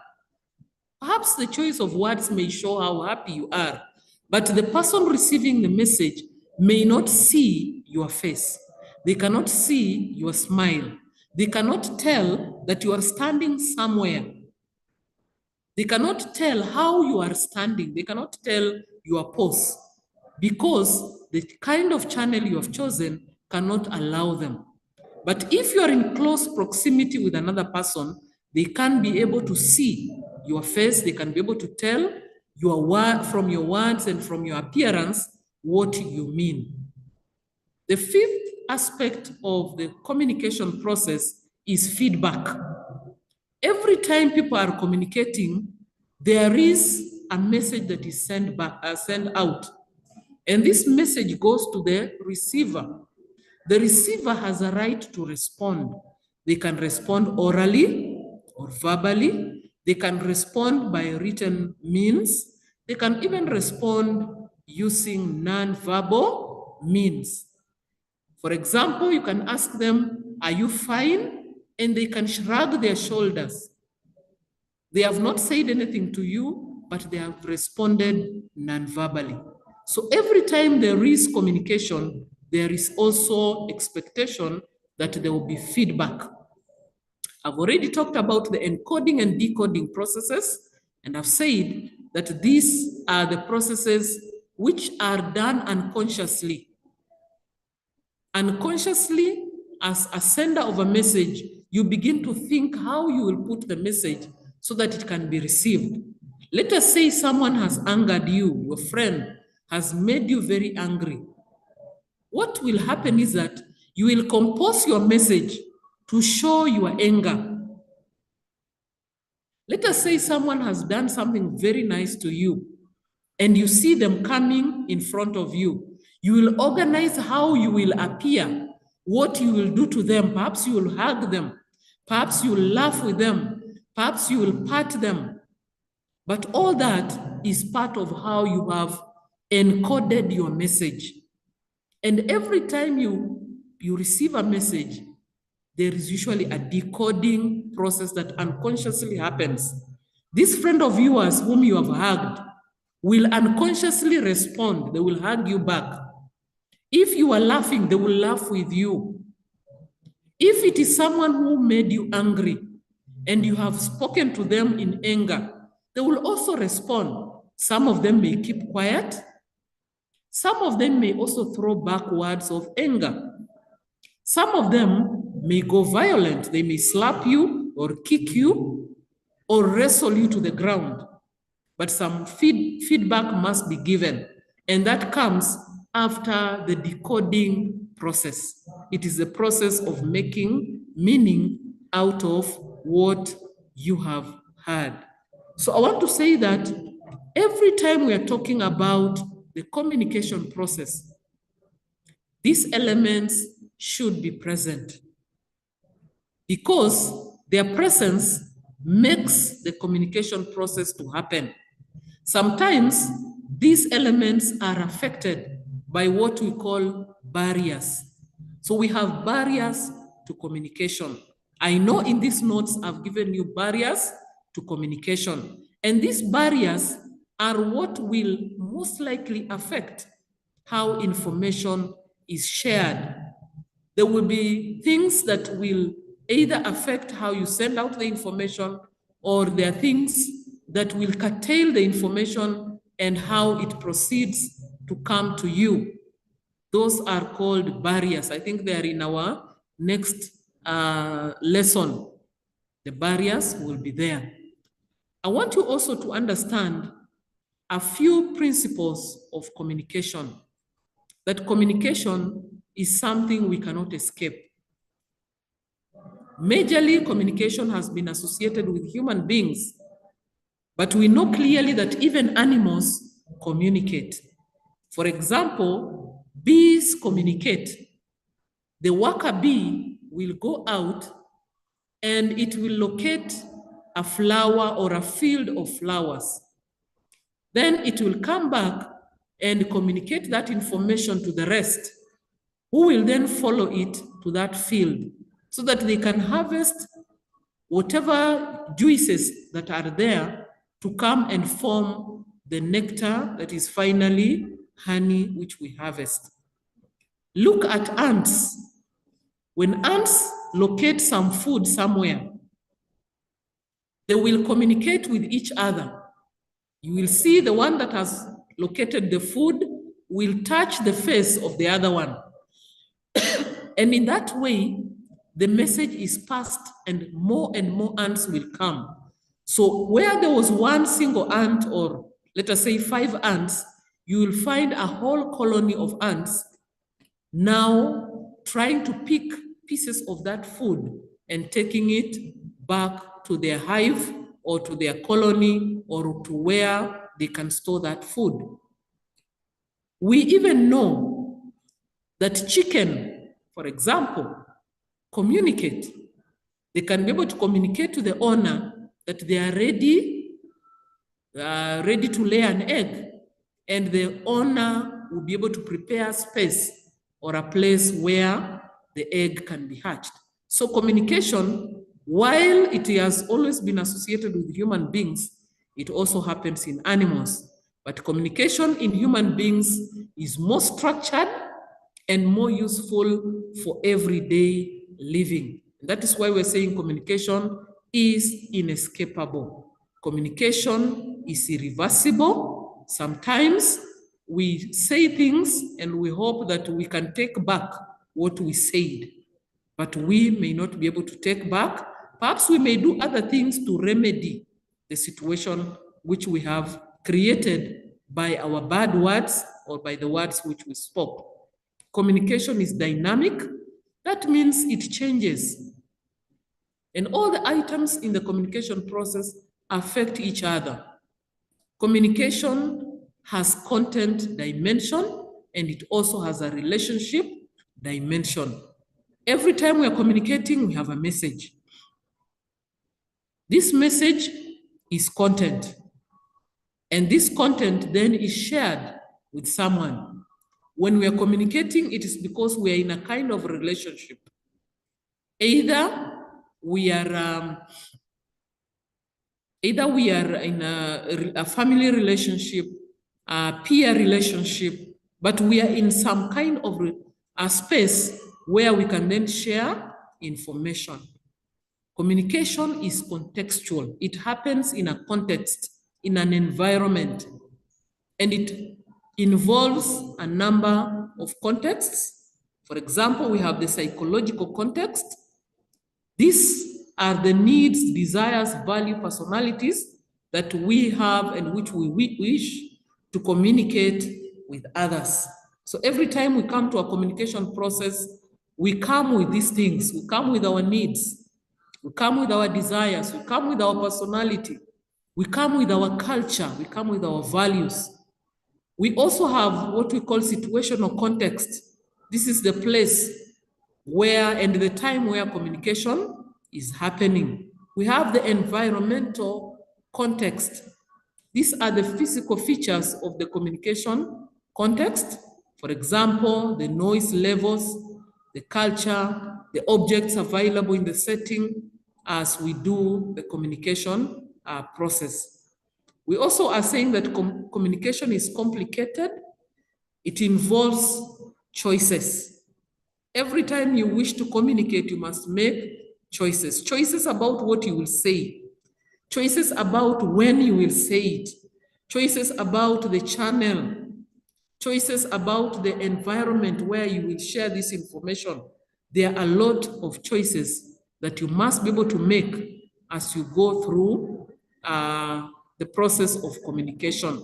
Speaker 11: Perhaps the choice of words may show how happy you are, but the person receiving the message may not see your face. They cannot see your smile. They cannot tell that you are standing somewhere. They cannot tell how you are standing. They cannot tell your pose, because the kind of channel you have chosen cannot allow them. But if you are in close proximity with another person, they can be able to see your face. They can be able to tell from your words and from your appearance what you mean. The fifth aspect of the communication process is feedback. Every time people are communicating, there is a message that is sent out. And this message goes to the receiver. The receiver has a right to respond. They can respond orally or verbally. They can respond by written means. They can even respond using non-verbal means. For example, you can ask them, "Are you fine?" And they can shrug their shoulders. They have not said anything to you, but they have responded non-verbally. So every time there is communication, there is also expectation that there will be feedback. I've already talked about the encoding and decoding processes, and I've said that these are the processes which are done unconsciously. Unconsciously, as a sender of a message, you begin to think how you will put the message so that it can be received. Let us say someone has angered you, your friend has made you very angry. What will happen is that you will compose your message to show your anger. Let us say someone has done something very nice to you, and you see them coming in front of you. You will organize how you will appear, what you will do to them. Perhaps you will hug them. Perhaps you will laugh with them. Perhaps you will pat them. But all that is part of how you have encoded your message. And every time you receive a message, there is usually a decoding process that unconsciously happens. This friend of yours whom you have hugged will unconsciously respond. They will hug you back. If you are laughing, they will laugh with you. If it is someone who made you angry and you have spoken to them in anger, they will also respond. Some of them may keep quiet. Some of them may also throw back words of anger. Some of them may go violent. They may slap you or kick you or wrestle you to the ground. But some feedback must be given, and that comes after the decoding process. It is the process of making meaning out of what you have heard. So I want to say that every time we are talking about the communication process, these elements should be present, because their presence makes the communication process to happen. Sometimes these elements are affected by what we call barriers. So we have barriers to communication. I know in these notes I've given you barriers to communication, and these barriers are what will most likely affect how information is shared. There will be things that will either affect how you send out the information, or there are things that will curtail the information and how it proceeds to come to you. Those are called barriers. I think they are in our next lesson. The barriers will be there. I want you also to understand a few principles of communication. That communication is something we cannot escape. Majorly, communication has been associated with human beings, but we know clearly that even animals communicate. For example, bees communicate. The worker bee will go out and it will locate a flower or a field of flowers. Then it will come back and communicate that information to the rest, who will then follow it to that field so that they can harvest whatever juices that are there to come and form the nectar that is finally honey, which we harvest. Look at ants. When ants locate some food somewhere, they will communicate with each other. You will see the one that has located the food will touch the face of the other one. And in that way, the message is passed and more ants will come. So where there was one single ant, or let us say 5 ants, you will find a whole colony of ants now trying to pick pieces of that food and taking it back to their hive or to their colony or to where they can store that food. We even know that chicken, for example, communicate. They can be able to communicate to the owner that they are ready to lay an egg, and the owner will be able to prepare space or a place where the egg can be hatched. So communication, while it has always been associated with human beings, it also happens in animals. But communication in human beings is more structured and more useful for everyday living. That is why we're saying communication is inescapable. Communication is irreversible. Sometimes we say things and we hope that we can take back what we said, but we may not be able to take back. Perhaps we may do other things to remedy the situation which we have created by our bad words or by the words which we spoke. Communication is dynamic. That means it changes. And all the items in the communication process affect each other. Communication has content dimension, and it also has a relationship dimension. Every time we are communicating, we have a message. This message is content. And this content then is shared with someone. When we are communicating, it is because we are in a kind of relationship. Either we are in a family relationship, a peer relationship, but we are in some kind of a space where we can then share information. Communication is contextual. It happens in a context, in an environment, and it involves a number of contexts. For example, we have the psychological context. These are the needs, desires, value, personalities that we have and which we wish to communicate with others. So every time we come to a communication process, we come with these things. We come with our needs. We come with our desires. We come with our personality. We come with our culture. We come with our values. We also have what we call situational context. This is the place where and the time where communication is happening. We have the environmental context. These are the physical features of the communication context. For example, the noise levels, the culture, the objects available in the setting as we do the communication process. We also are saying that communication is complicated. It involves choices. Every time you wish to communicate, you must make choices. Choices about what you will say. Choices about when you will say it. Choices about the channel. Choices about the environment where you will share this information. There are a lot of choices that you must be able to make as you go through the process of communication.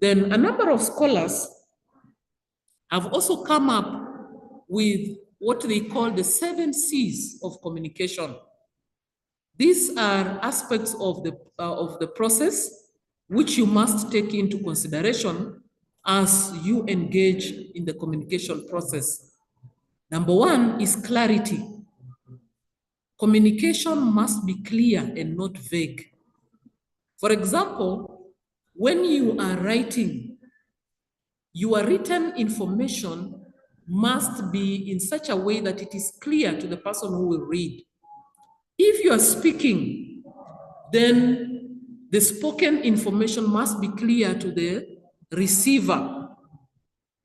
Speaker 11: Then a number of scholars have also come up with what they call the 7 C's of communication. These are aspects of the process which you must take into consideration as you engage in the communication process. Number 1 is clarity. Communication must be clear and not vague. For example, when you are writing, your written information must be in such a way that it is clear to the person who will read. If you are speaking, then the spoken information must be clear to the receiver.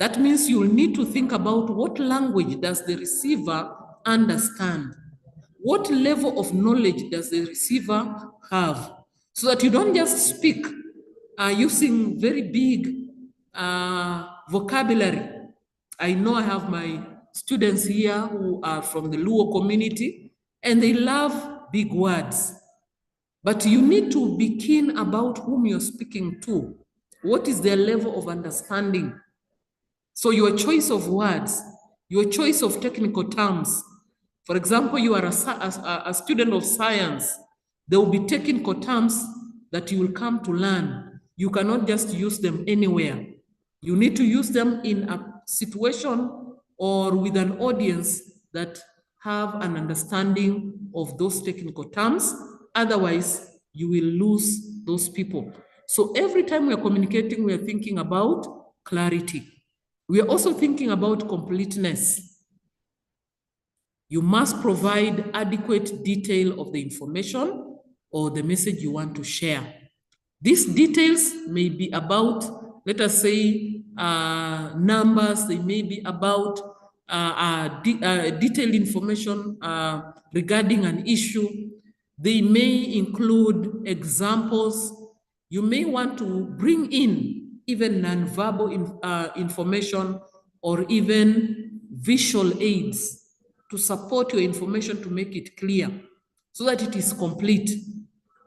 Speaker 11: That means you'll need to think about what language does the receiver understand? What level of knowledge does the receiver have? So that you don't just speak using very big vocabulary. I know I have my students here who are from the Luo community, and they love big words. But you need to be keen about whom you're speaking to. What is their level of understanding? So your choice of words, your choice of technical terms. For example, you are a student of science. There will be technical terms that you will come to learn. You cannot just use them anywhere. You need to use them in a situation or with an audience that have an understanding of those technical terms. Otherwise, you will lose those people. So every time we are communicating, we are thinking about clarity. We are also thinking about completeness. You must provide adequate detail of the information or the message you want to share. These details may be about, let us say, numbers. They may be about detailed information regarding an issue. They may include examples. You may want to bring in even nonverbal information or even visual aids to support your information to make it clear so that it is complete.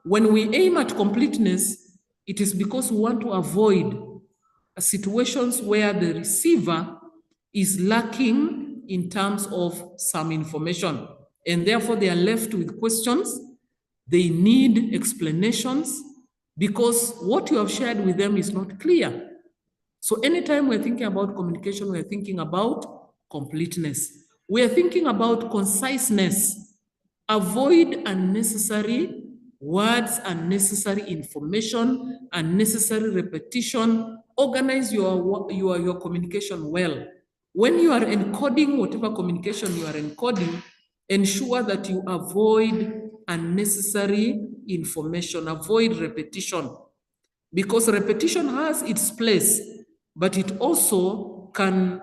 Speaker 11: When we aim at completeness, it is because we want to avoid situations where the receiver is lacking in terms of some information, and therefore they are left with questions. They need explanations because what you have shared with them is not clear. So anytime we're thinking about communication, we're thinking about completeness. We're thinking about conciseness. Avoid unnecessary words, unnecessary information, unnecessary repetition. Organize your communication well. When you are encoding whatever communication you are encoding, ensure that you avoid unnecessary information, avoid repetition, because repetition has its place, but it also can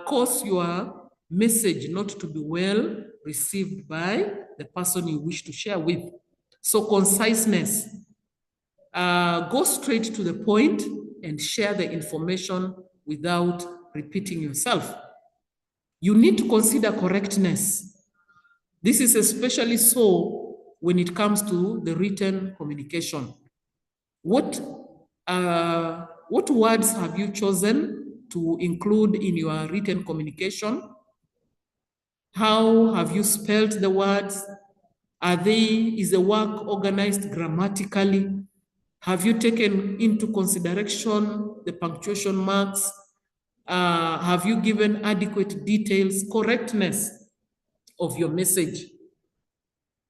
Speaker 11: cause your message not to be well received by the person you wish to share with. So conciseness, go straight to the point and share the information without repeating yourself. You need to consider correctness. This is especially so when it comes to the written communication. What words have you chosen to include in your written communication? How have you spelled the words? Is the work organized grammatically? Have you taken into consideration the punctuation marks? Have you given adequate details, correctness of your message?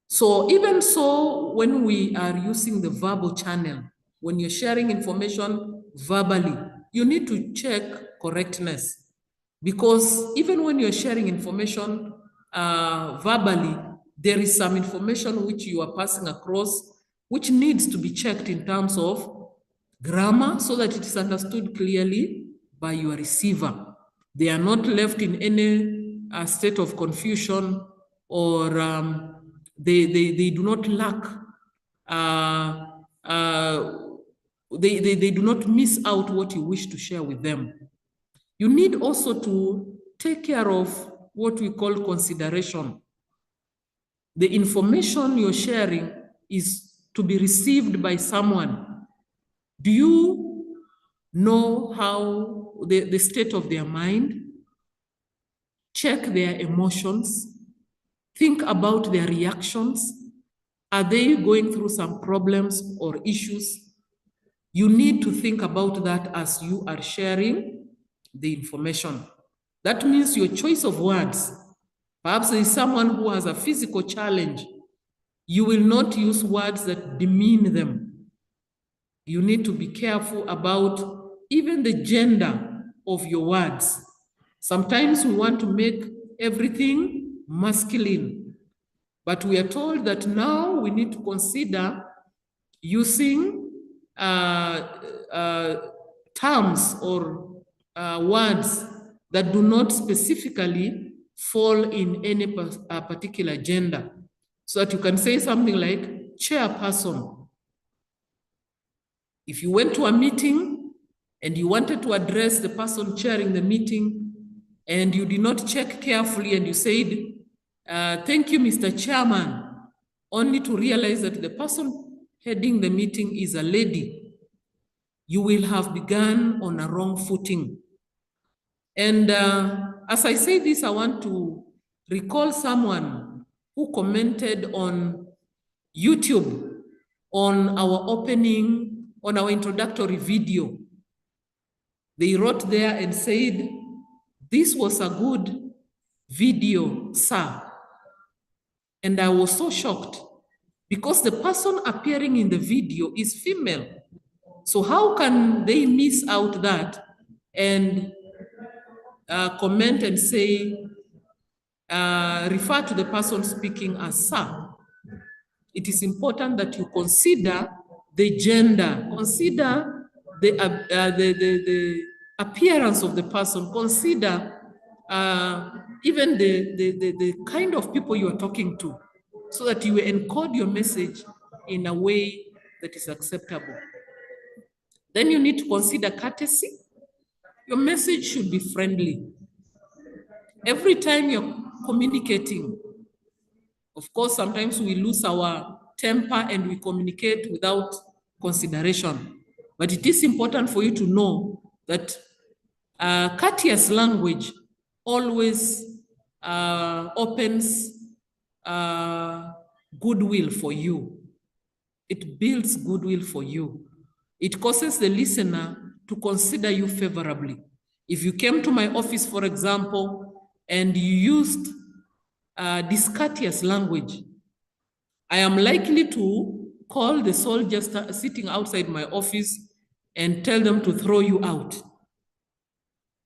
Speaker 11: So even so, when we are using the verbal channel, when you're sharing information verbally, you need to check correctness, because even when you're sharing information verbally, there is some information which you are passing across which needs to be checked in terms of grammar so that it is understood clearly by your receiver. They are not left in any state of confusion, or they do not lack, they do not miss out what you wish to share with them. You need also to take care of what we call consideration. The information you're sharing is to be received by someone. Do you know how the state of their mind? Check their emotions. Think about their reactions. Are they going through some problems or issues? You need to think about that as you are sharing the information. That means your choice of words. Perhaps there is someone who has a physical challenge. You will not use words that demean them. You need to be careful about even the gender of your words. Sometimes we want to make everything masculine, but we are told that now we need to consider using terms or words that do not specifically fall in any particular gender. So that you can say something like chairperson. If you went to a meeting and you wanted to address the person chairing the meeting and you did not check carefully and you said, thank you, Mr. Chairman, only to realize that the person heading the meeting is a lady, you will have begun on a wrong footing. And as I say this, I want to recall someone who commented on YouTube on our introductory video. They wrote there and said, this was a good video, sir. And I was so shocked because the person appearing in the video is female. So how can they miss out that and comment and say, refer to the person speaking as sir? It is important that you consider the gender, consider the appearance of the person, consider even the kind of people you are talking to, so that you encode your message in a way that is acceptable. Then you need to consider courtesy. Your message should be friendly. Every time you're communicating, of course, sometimes we lose our temper and we communicate without consideration. But it is important for you to know that courteous language always opens goodwill for you. It builds goodwill for you. It causes the listener to consider you favorably. If you came to my office, for example, and you used discourteous language, I am likely to call the soldiers sitting outside my office and tell them to throw you out.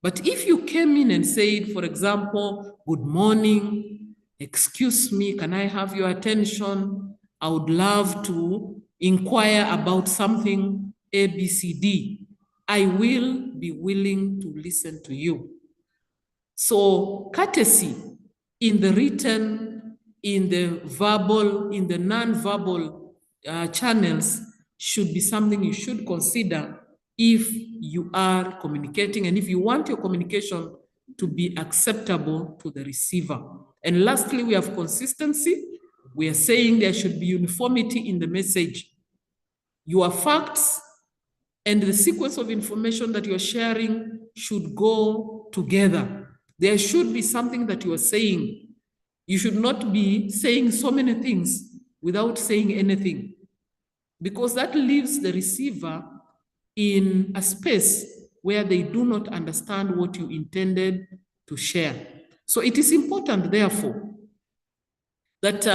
Speaker 11: But if you came in and said, for example, good morning, excuse me, can I have your attention? I would love to inquire about something A, B, C, D. I will be willing to listen to you. So courtesy in the written, in the verbal, in the non-verbal channels should be something you should consider if you are communicating and if you want your communication to be acceptable to the receiver. And lastly, we have consistency. We are saying there should be uniformity in the message. Your facts and the sequence of information that you're sharing should go together. There should be something that you are saying. You should not be saying so many things without saying anything, because that leaves the receiver in a space where they do not understand what you intended to share. So it is important, therefore, that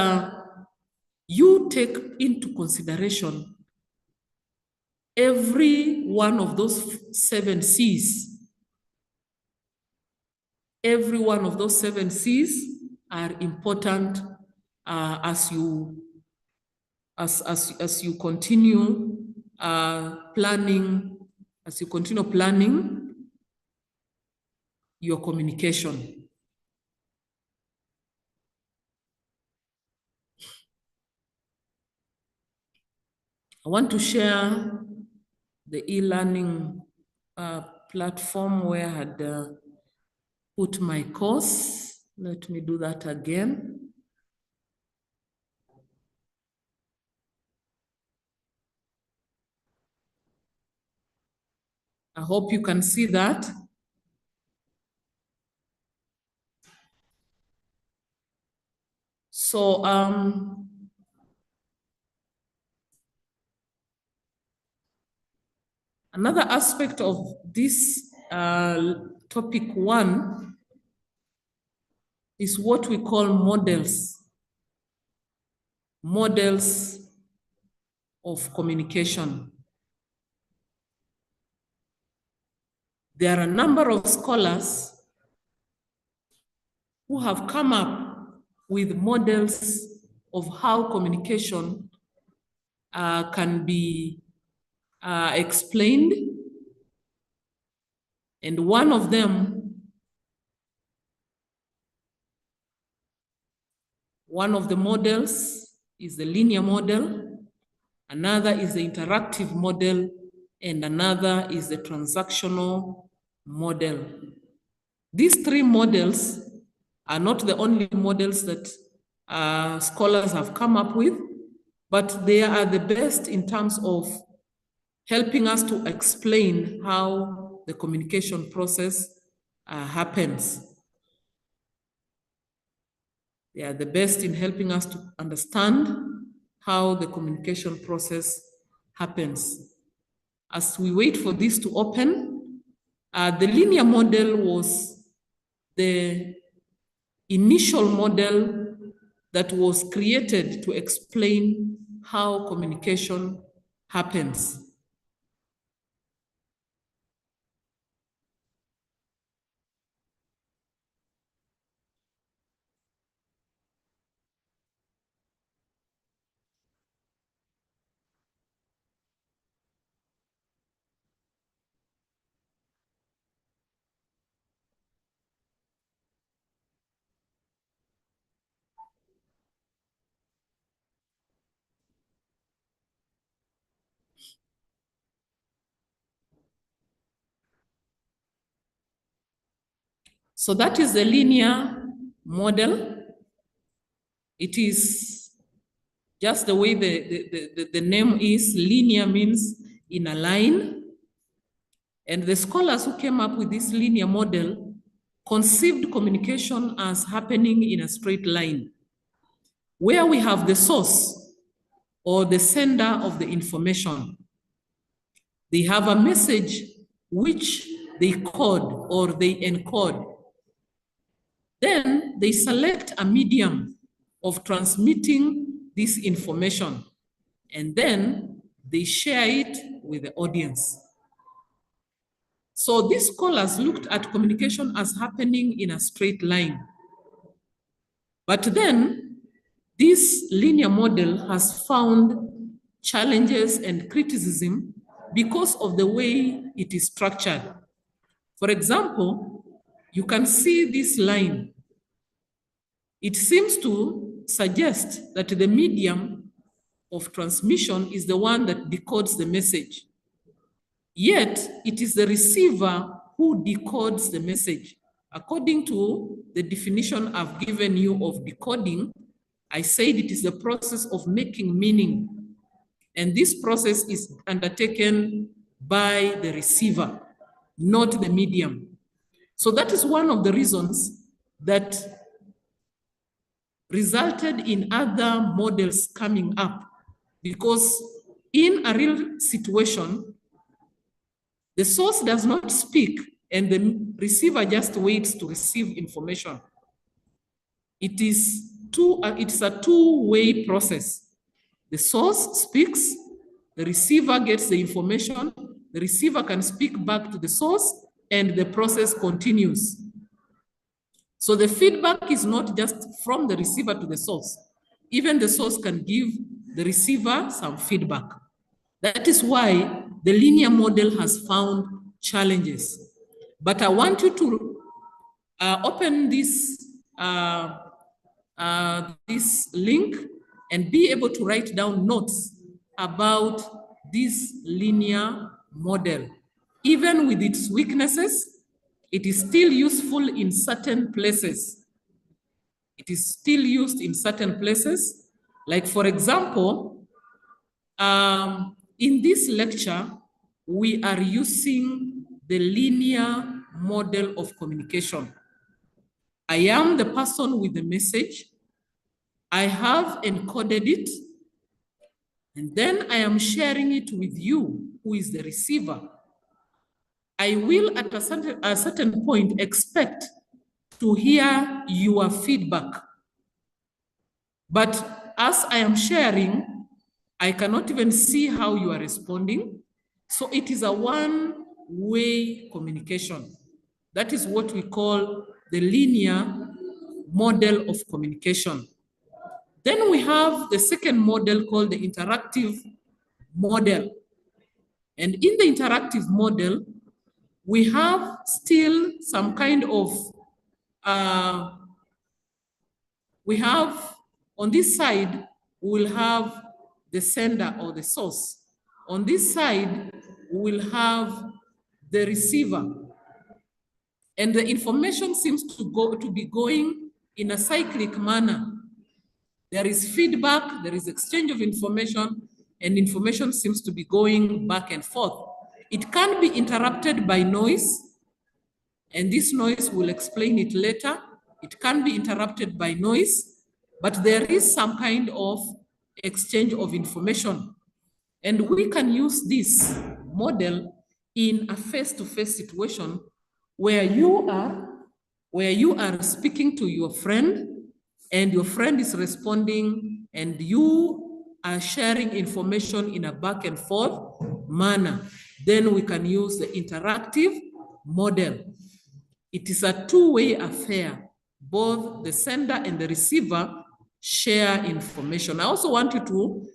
Speaker 11: you take into consideration every one of those 7 C's. Every one of those 7 C's are important as you as you continue planning your communication. I want to share the e-learning platform where I had put my course. Let me do that again. I hope you can see that. So another aspect of this topic 1 is what we call models of communication. There are a number of scholars who have come up with models of how communication can be explained. And one of the models is the linear model, another is the interactive model, and another is the transactional model. These 3 models are not the only models that scholars have come up with, but they are the best in terms of helping us to explain how the communication process happens. They are the best in helping us to understand how the communication process happens. As we wait for this to open, the linear model was the initial model that was created to explain how communication happens. So that is the linear model. It is just the way the name is. Linear means in a line. And the scholars who came up with this linear model conceived communication as happening in a straight line, where we have the source or the sender of the information. They have a message which they code or they encode. Then they select a medium of transmitting this information, and then they share it with the audience. So these scholars looked at communication as happening in a straight line. But then this linear model has found challenges and criticism because of the way it is structured. For example, you can see this line. It seems to suggest that the medium of transmission is the one that decodes the message. Yet, it is the receiver who decodes the message. According to the definition I've given you of decoding, I said it is the process of making meaning. And this process is undertaken by the receiver, not the medium. So that is one of the reasons that resulted in other models coming up, because in a real situation, the source does not speak and the receiver just waits to receive information. It's a two-way process. The source speaks, the receiver gets the information, the receiver can speak back to the source, and the process continues. So the feedback is not just from the receiver to the source. Even the source can give the receiver some feedback. That is why the linear model has found challenges. But I want you to open this link and be able to write down notes about this linear model. Even with its weaknesses, it is still useful in certain places. It is still used in certain places. Like for example, in this lecture, we are using the linear model of communication. I am the person with the message. I have encoded it, and then I am sharing it with you, who is the receiver. I will at a certain point expect to hear your feedback. But as I am sharing, I cannot even see how you are responding. So it is a one-way communication. That is what we call the linear model of communication. Then we have the second model called the interactive model. And in the interactive model, we have still some kind of, we have on this side, we will have the sender or the source. On this side, we will have the receiver. And the information seems to be going in a cyclic manner. There is feedback, there is exchange of information, and information seems to be going back and forth. It can be interrupted by noise, and this noise, we'll explain it later. It can be interrupted by noise, but there is some kind of exchange of information. And we can use this model in a face-to-face situation where you are speaking to your friend, and your friend is responding, and you are sharing information in a back and forth manner. Then we can use the interactive model. It is a two-way affair. Both the sender and the receiver share information. I also want you to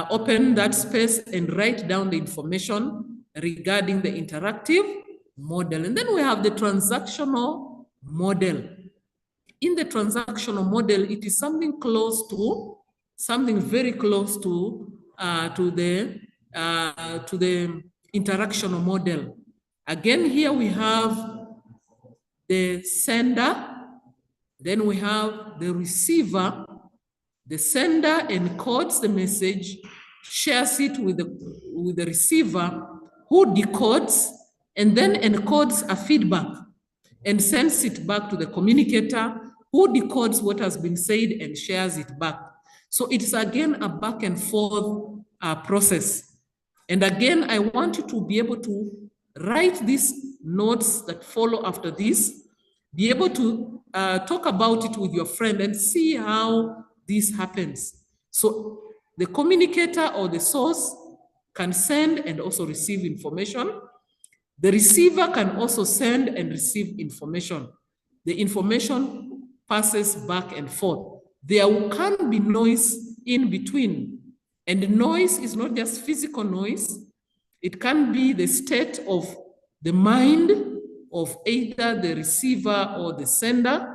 Speaker 11: open that space and write down the information regarding the interactive model. And then we have the transactional model. In the transactional model, it is something very close to the interactional model. Again, here we have the sender, then we have the receiver. The sender encodes the message, shares it with the receiver, who decodes and then encodes a feedback and sends it back to the communicator, who decodes what has been said and shares it back. So it's again a back and forth process. And again, I want you to be able to write these notes that follow after this, be able to talk about it with your friend and see how this happens. So the communicator or the source can send and also receive information. The receiver can also send and receive information. The information passes back and forth. There can be noise in between. And noise is not just physical noise. It can be the state of the mind of either the receiver or the sender.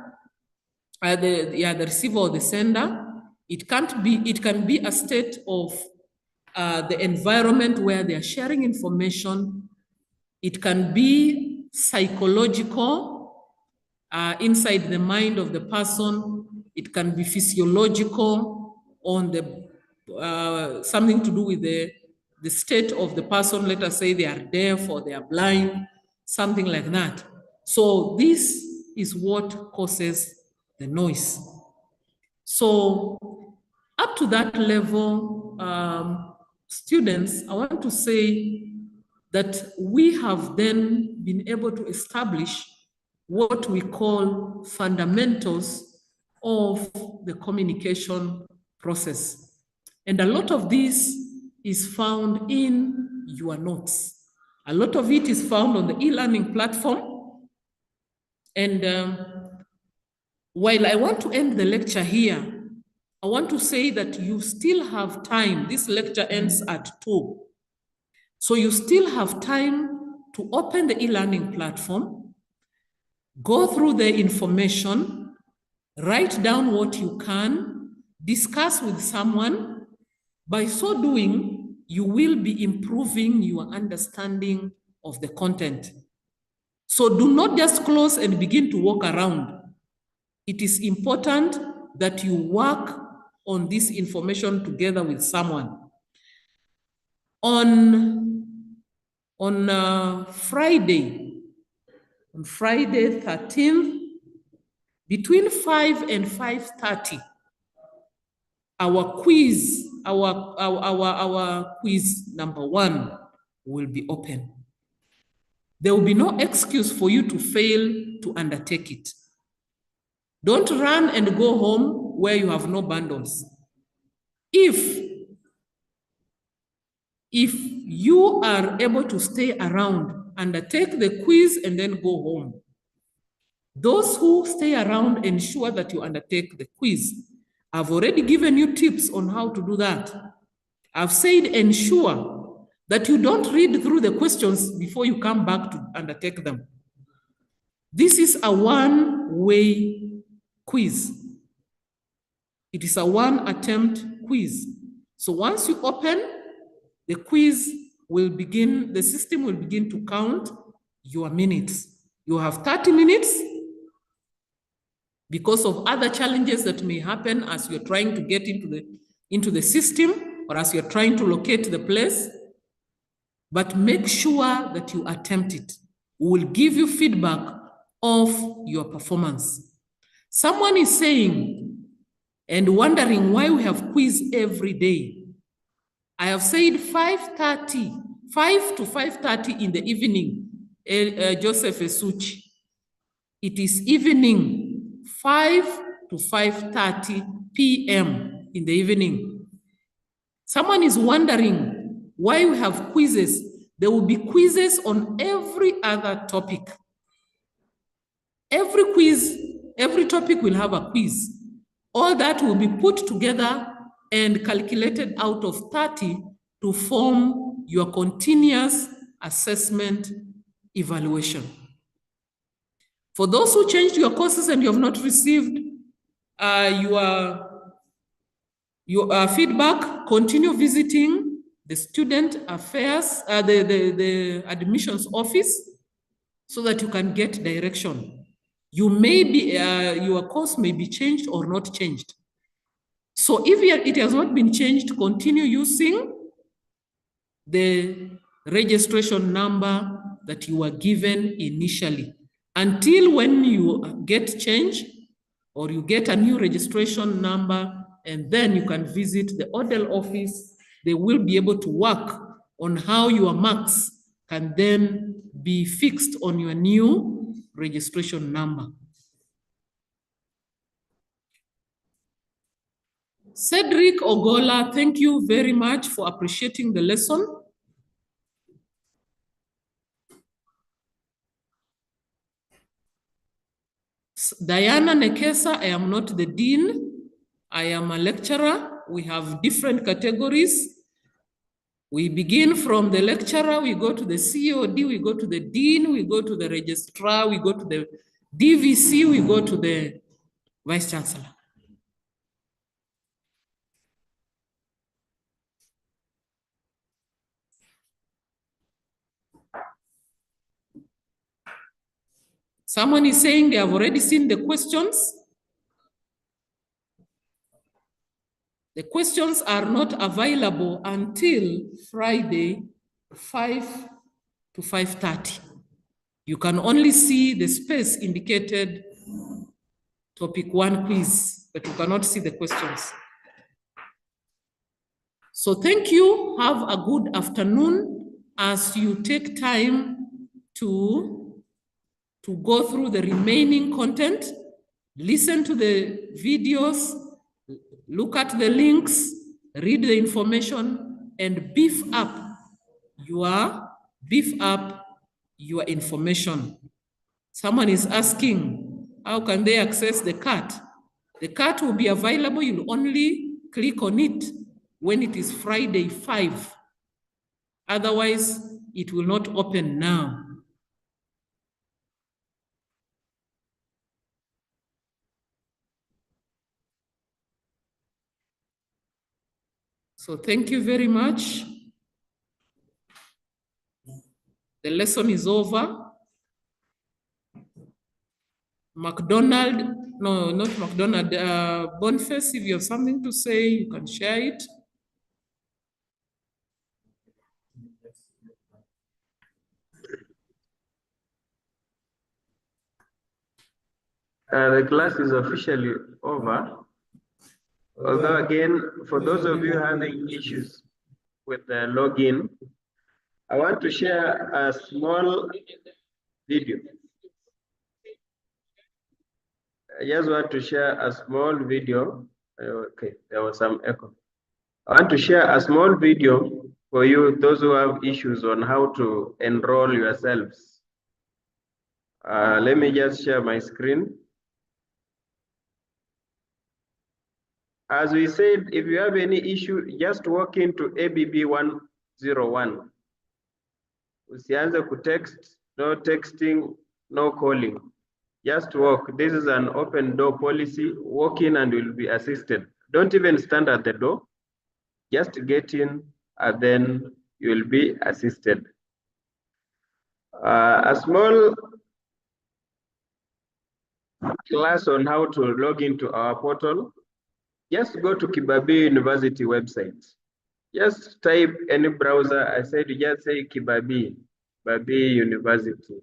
Speaker 11: The receiver or the sender. It can be a state of the environment where they are sharing information. It can be psychological, inside the mind of the person. It can be physiological, on the something to do with the state of the person. Let us say they are deaf or they are blind, something like that. So this is what causes the noise. So up to that level, students, I want to say that we have then been able to establish what we call fundamentals of the communication process. And a lot of this is found in your notes. A lot of it is found on the e-learning platform. And while I want to end the lecture here, I want to say that you still have time. This lecture ends at 2. So you still have time to open the e-learning platform, go through the information, write down what you can, discuss with someone. By so doing, you will be improving your understanding of the content. So do not just close and begin to walk around. It is important that you work on this information together with someone. On Friday 13th, between 5 and 5:30, our quiz number 1 will be open. There will be no excuse for you to fail to undertake it. Don't run and go home where you have no bundles. If you are able to stay around, undertake the quiz and then go home. Those who stay around, ensure that you undertake the quiz. I've already given you tips on how to do that. I've said ensure that you don't read through the questions before you come back to undertake them. This is a one-way quiz. It is a one-attempt quiz. So once you open, the quiz will begin, the system will begin to count your minutes. You have 30 minutes because of other challenges that may happen as you're trying to get into the system or as you're trying to locate the place. But make sure that you attempt it. We will give you feedback of your performance. Someone is saying and wondering why we have quiz every day. I have said 5 to 5:30 in the evening, Joseph Esuchi. It is evening, 5 to 5:30 p.m. in the evening. Someone is wondering why we have quizzes. There will be quizzes on every other topic. Every quiz, every topic will have a quiz. All that will be put together and calculated out of 30 to form your continuous assessment evaluation. For those who changed your courses and you have not received your feedback, continue visiting the student affairs, the admissions office, so that you can get direction. You may be, your course may be changed or not changed. So if it has not been changed, continue using the registration number that you were given initially until when you get change or you get a new registration number, and then you can visit the ODEL office. They will be able to work on how your marks can then be fixed on your new registration number. Cedric Ogola, thank you very much for appreciating the lesson. Diana Nekesa, I am not the dean. I am a lecturer. We have different categories. We begin from the lecturer, we go to the COD, we go to the dean, we go to the registrar, we go to the DVC, we go to the vice chancellor. Someone is saying they have already seen the questions. The questions are not available until Friday, 5 to 5:30. You can only see the space indicated topic 1 quiz, but you cannot see the questions. So thank you. Have a good afternoon as you take time to go through the remaining content, listen to the videos, look at the links, read the information, and beef up your information. Someone is asking, how can they access the CAT? The card will be available. You'll only click on it when it is Friday 5. Otherwise, it will not open now. So thank you very much. The lesson is over. McDonald, no, not McDonald, Boniface, if you have something to say, you can share it.
Speaker 13: The class is officially over. Although again, for those of you having issues with the login, I want to share a small video. I just want to share a small video. Okay, there was some echo. I want to share a small video for you, those who have issues on how to enroll yourselves. Let me just share my screen. As we said, if you have any issue, just walk into ABB 101. Usianze kutext, no texting, no calling. Just walk. This is an open door policy. Walk in and you'll be assisted. Don't even stand at the door. Just get in and then you'll be assisted. A small class on how to log into our portal. Just go to Kibabii University website. Just type any browser. I said you just say Kibabii, Kibabii University.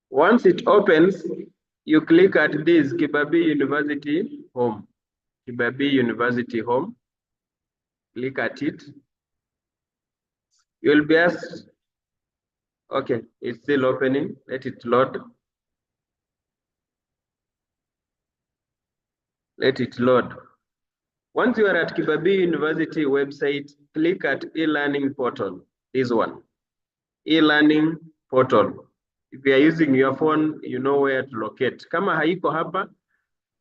Speaker 13: Once it opens, you click at this Kibabii University home. Kibabii University home. Click at it. You'll be asked, okay, it's still opening. Let it load. Let it load. Once you are at Kibabii University website, click at e-learning portal. This one, e-learning portal. If you are using your phone, you know where to locate. Kama haiko hapa,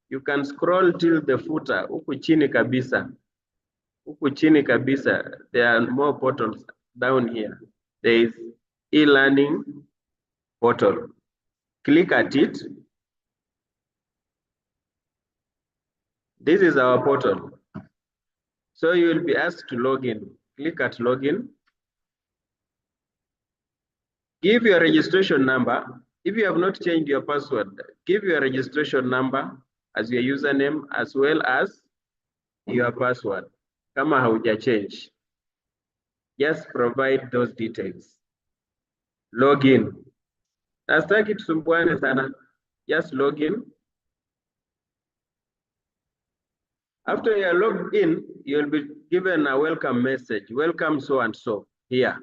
Speaker 13: you can scroll till the footer. Huku chini kabisa. Huku chini kabisa. There are more portals down here. There is e-learning portal. Click at it. This is our portal. So you will be asked to log in. Click at login. Give your registration number. If you have not changed your password, give your registration number as your username as well as your password. Kama hauja change. Just provide those details. Log in. Nastaki tusumbuane sana. Just log in. After you are logged in, you'll be given a welcome message. Welcome so and so here.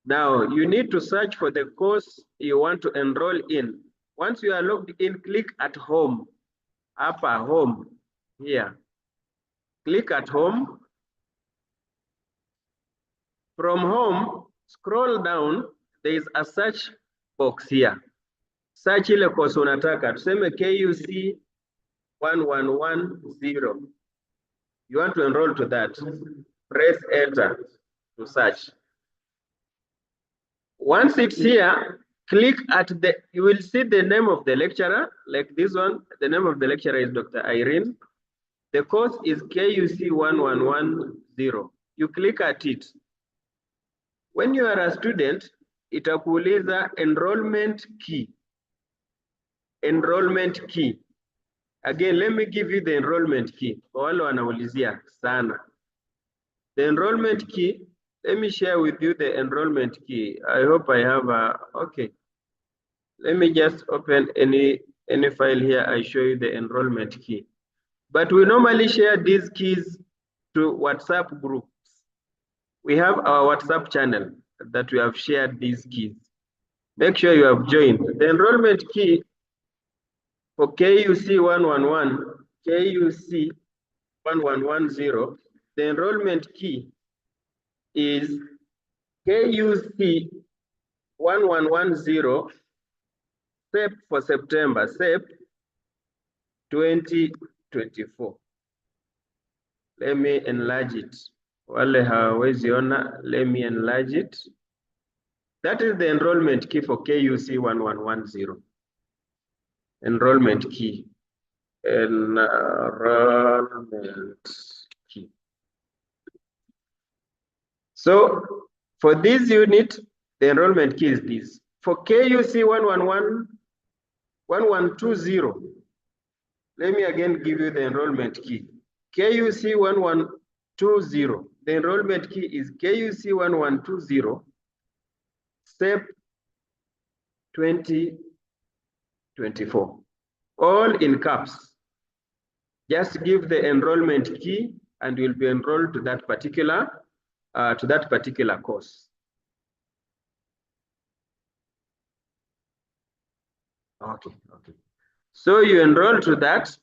Speaker 13: Now, you need to search for the course you want to enroll in. Once you are logged in, click at home. Upper home here. Click at home. From home, scroll down. There is a search box here. Search ile course unataka. Tuseme KUC 1110. You want to enroll to that. Press enter to search. Once it's here, click at you will see the name of the lecturer, like this one. The name of the lecturer is Dr. Irene. The course is KUC 1110. You click at it. When you are a student, itakuuliza enrollment key. Enrollment key. Again, let me give you the enrollment key. Kwa wale wanaulizia sana. The enrollment key, let me share with you the enrollment key. I hope I have okay. Let me just open any file here. I show you the enrollment key. But we normally share these keys to WhatsApp groups. We have our WhatsApp channel that we have shared these keys. Make sure you have joined. The enrollment key for KUC 111, KUC 1110, the enrollment key is KUC 1110 SEP for September, SEP 2024. Let me enlarge it. Wale hawezi ona, let me enlarge it. That is the enrollment key for KUC1110. Enrollment key. Enrollment key. So for this unit, the enrollment key is this. For KUC1120, let me again give you the enrollment key. KUC1120, the enrollment key is KUC1120, SEP 2024. All in caps. Just give the enrollment key and you'll be enrolled to that particular course. Okay. So you enroll to that.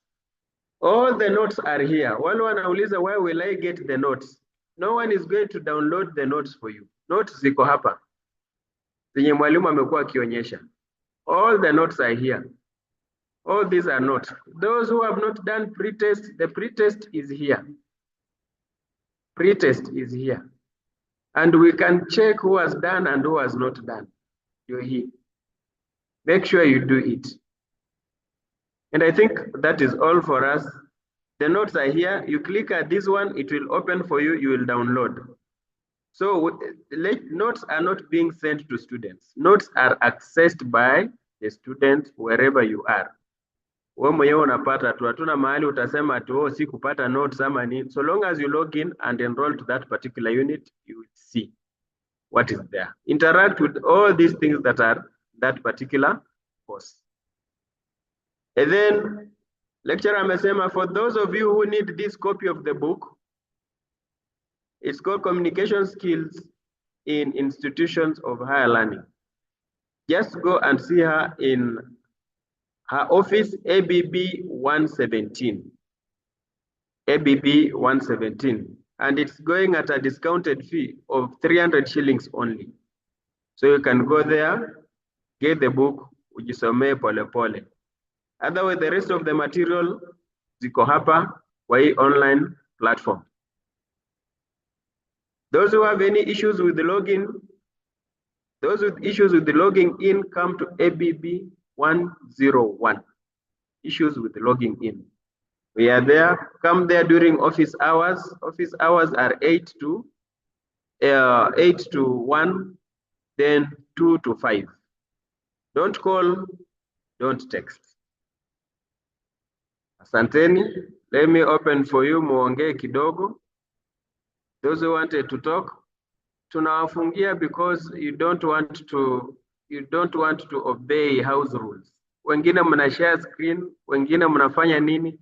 Speaker 13: All the notes are here. Wale wanauliza, where will I get the notes? No one is going to download the notes for you. Notes ziko hapa. Zenye mwalimu amekuwa akionyesha. All the notes are here. All these are notes. Those who have not done pre-test, the pre-test is here. Pre-test is here. And we can check who has done and who has not done. You're here. Make sure you do it. And I think that is all for us. The notes are here. You click at this one, it will open for you, you will download. So notes are not being sent to students. Notes are accessed by the students wherever you are. Wewe mwenyewe unapata tu, hatuna mahali utasema tu si kupata notes ama nini. So long as you log in and enroll to that particular unit, you will see what is there. Interact with all these things that are that particular course. And then lecturer amesema, for those of you who need this copy of the book, it's called Communication Skills in Institutions of Higher Learning. Just go and see her in her office, ABB 117. ABB 117. And it's going at a discounted fee of 300 shillings only. So you can go there, get the book, ujisomee pole pole. Otherwise, the rest of the material ziko hapa kwa hii online platform. Those who have any issues with the login, those with issues with the logging in, come to ABB 101. Issues with logging in. We are there. Come there during office hours. Office hours are 8 to 1, then 2 to 5. Don't call, don't text. Asanteni. Let me open for you muongee kidogo. Those who wanted to talk, tunawafungia because you don't want to obey house rules. Wengine mna share screen, wengine mnafanya nini?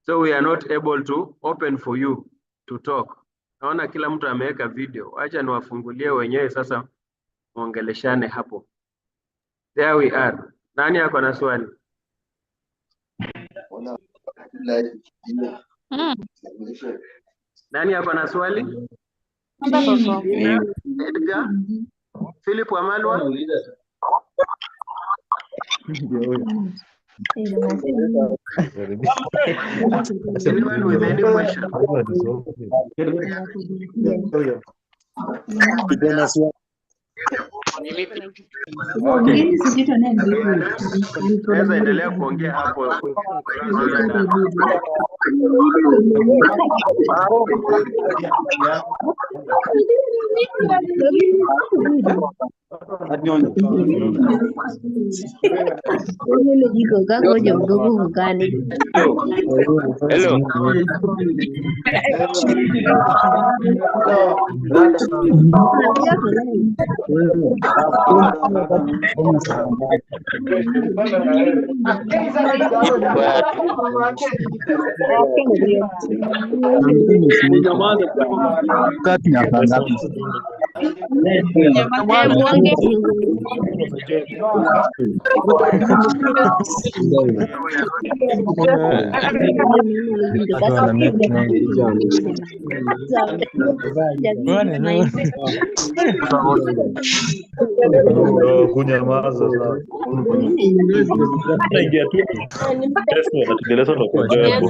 Speaker 13: So we are not able to open for you to talk. Naona kila mtu ameweka video. Acha niwafungulie wenyewe sasa muongeleshane hapo. There we are. Nani ako na swali? Nani ako na swali? Edgar? Philip Wamalwa? Anyone with any question? Naweza endelea kuongea hapo.
Speaker 7: Hello.
Speaker 9: Kati ya
Speaker 15: Kunyamaza sasa. Naingia tu. Yesu anatugeleza na kujaribu.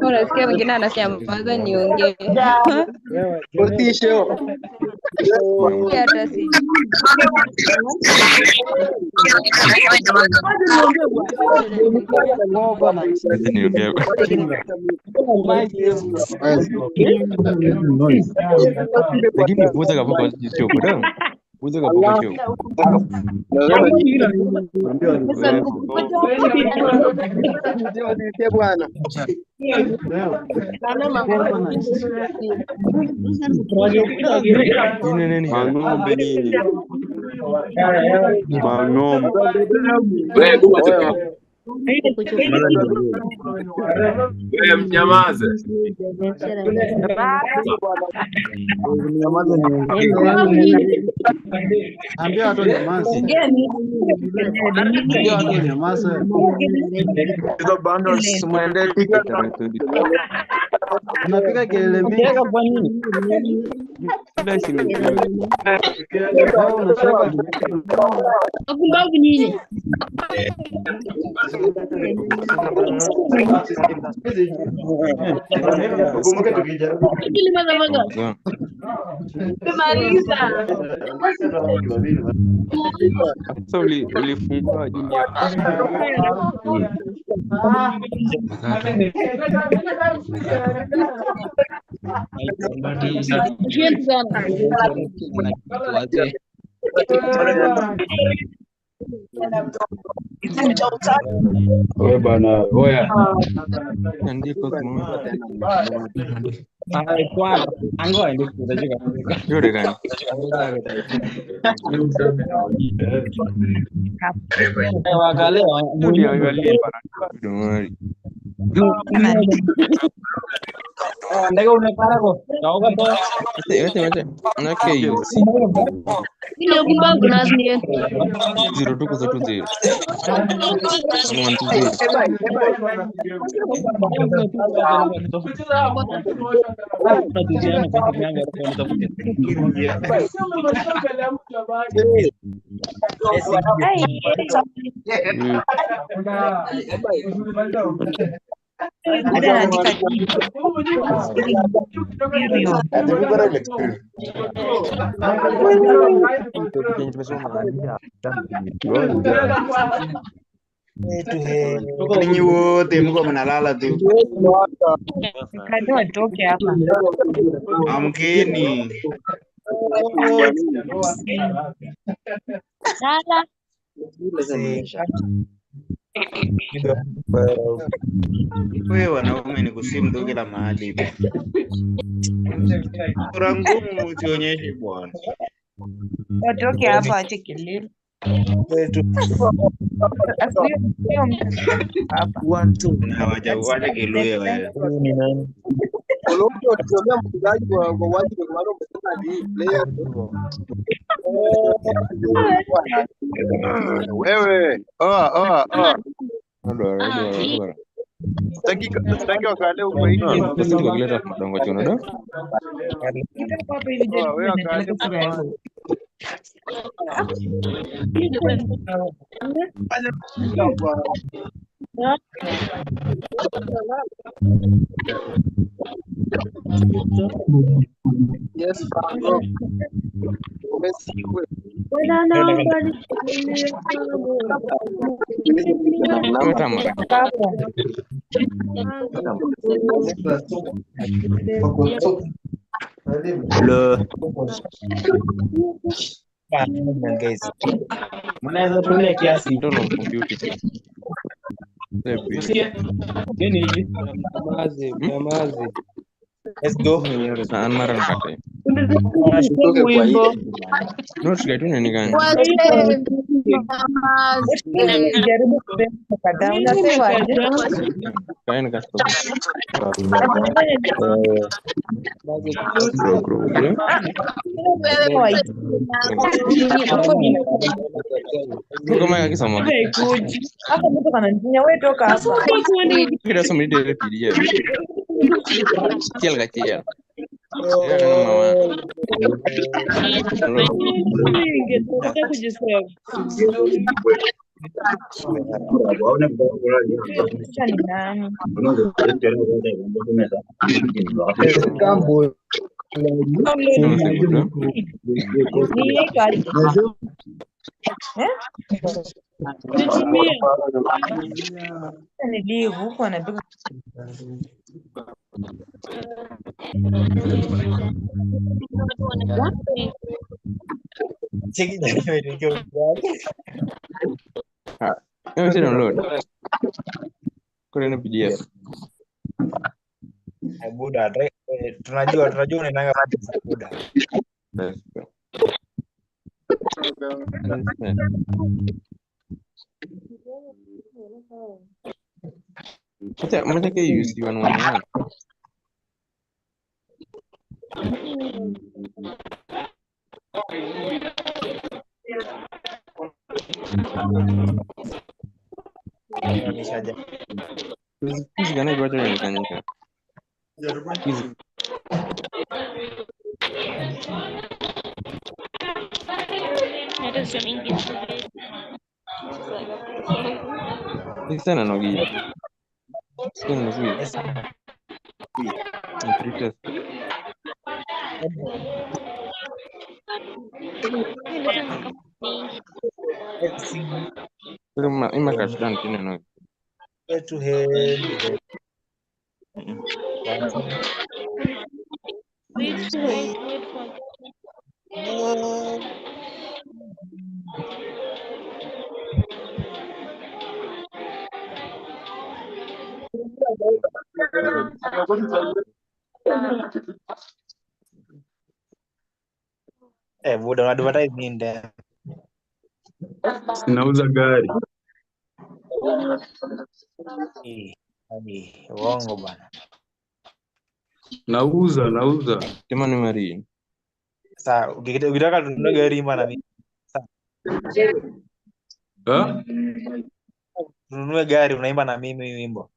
Speaker 4: Unasikia mwingine anasema kwanza niongee. Hata si.
Speaker 6: Lakini vuza kavuka sio bado. Vuza kavuka sio.
Speaker 10: Bwana.
Speaker 6: Mang'ombe nini? Mang'ombe.
Speaker 7: Wewe mnyamaze.
Speaker 8: Ambia watu nyamaze. Ambia watu nyamaze.
Speaker 6: Hizo bundles muende ticket.
Speaker 8: Unapiga kelele mingi.
Speaker 6: Kwa nini? Kila siku.
Speaker 16: Kumbavu nini?
Speaker 6: Sasa ulifungua junior.
Speaker 15: Wewe bana, oya.
Speaker 6: Andiko kimoja.
Speaker 2: Kwanza angoa ndio tunajika.
Speaker 6: Yule gani?
Speaker 2: Wakale
Speaker 6: Mudi angalie bana. Don't worry.
Speaker 2: Ndege unapara ko. Kauka to.
Speaker 6: Wete. Na KUC.
Speaker 16: Ile kumbavu nazi.
Speaker 6: 0220.
Speaker 8: Ninyi wote mko mnalala tu.
Speaker 16: Kado toke hapa.
Speaker 8: Amkeni.
Speaker 16: Lala.
Speaker 8: Wewe wanaume ni kusimu tu kila mahali. Sura ngumu usionyeshe bwana.
Speaker 16: Watoke hapa ache kelele.
Speaker 8: Hawaja kiluya wewe.
Speaker 10: Wewe, Sitaki wakale huko hivi.
Speaker 6: Sasa tukaleta madongo chona do.
Speaker 10: Wewe wakale Yes, Franco. Umesiwe.
Speaker 2: Mnaweza tulia kiasi
Speaker 6: ndio na computer.
Speaker 2: Nini hivi? Mamazi.
Speaker 10: Let's go.
Speaker 6: Saan mara napata.
Speaker 16: Tutoke kwa hii.
Speaker 6: Notes gani ni gani?
Speaker 16: Jaribu kusema kadhaa. Unasema aje?
Speaker 6: Kaeni kastoka. Kama yakisoma.
Speaker 16: Hapa mtu kananinya wewe toka hapa.
Speaker 6: Kira somo ile PDF. Kiel gachiel. Ya neno mawa.
Speaker 16: Ningetaka kujisema. Ni nani?
Speaker 6: Sisi download. Kuna PDF.
Speaker 10: Buda, tunajua unaendanga Buda.
Speaker 6: Mata KUC 1110. Hizi gani kwa tena nikanyika. Hizi sana nogi. Sana nogi. Pretest. Ima kashdan tena nogi.
Speaker 10: To hell. Buda una advertise nini ndani?
Speaker 15: Sinauza gari.
Speaker 10: Uongo bana.
Speaker 15: Nauza.
Speaker 6: Kama ni Marie.
Speaker 10: Sasa ukitaka tununue gari mbana mimi. Tununue gari unaimba na mimi wimbo.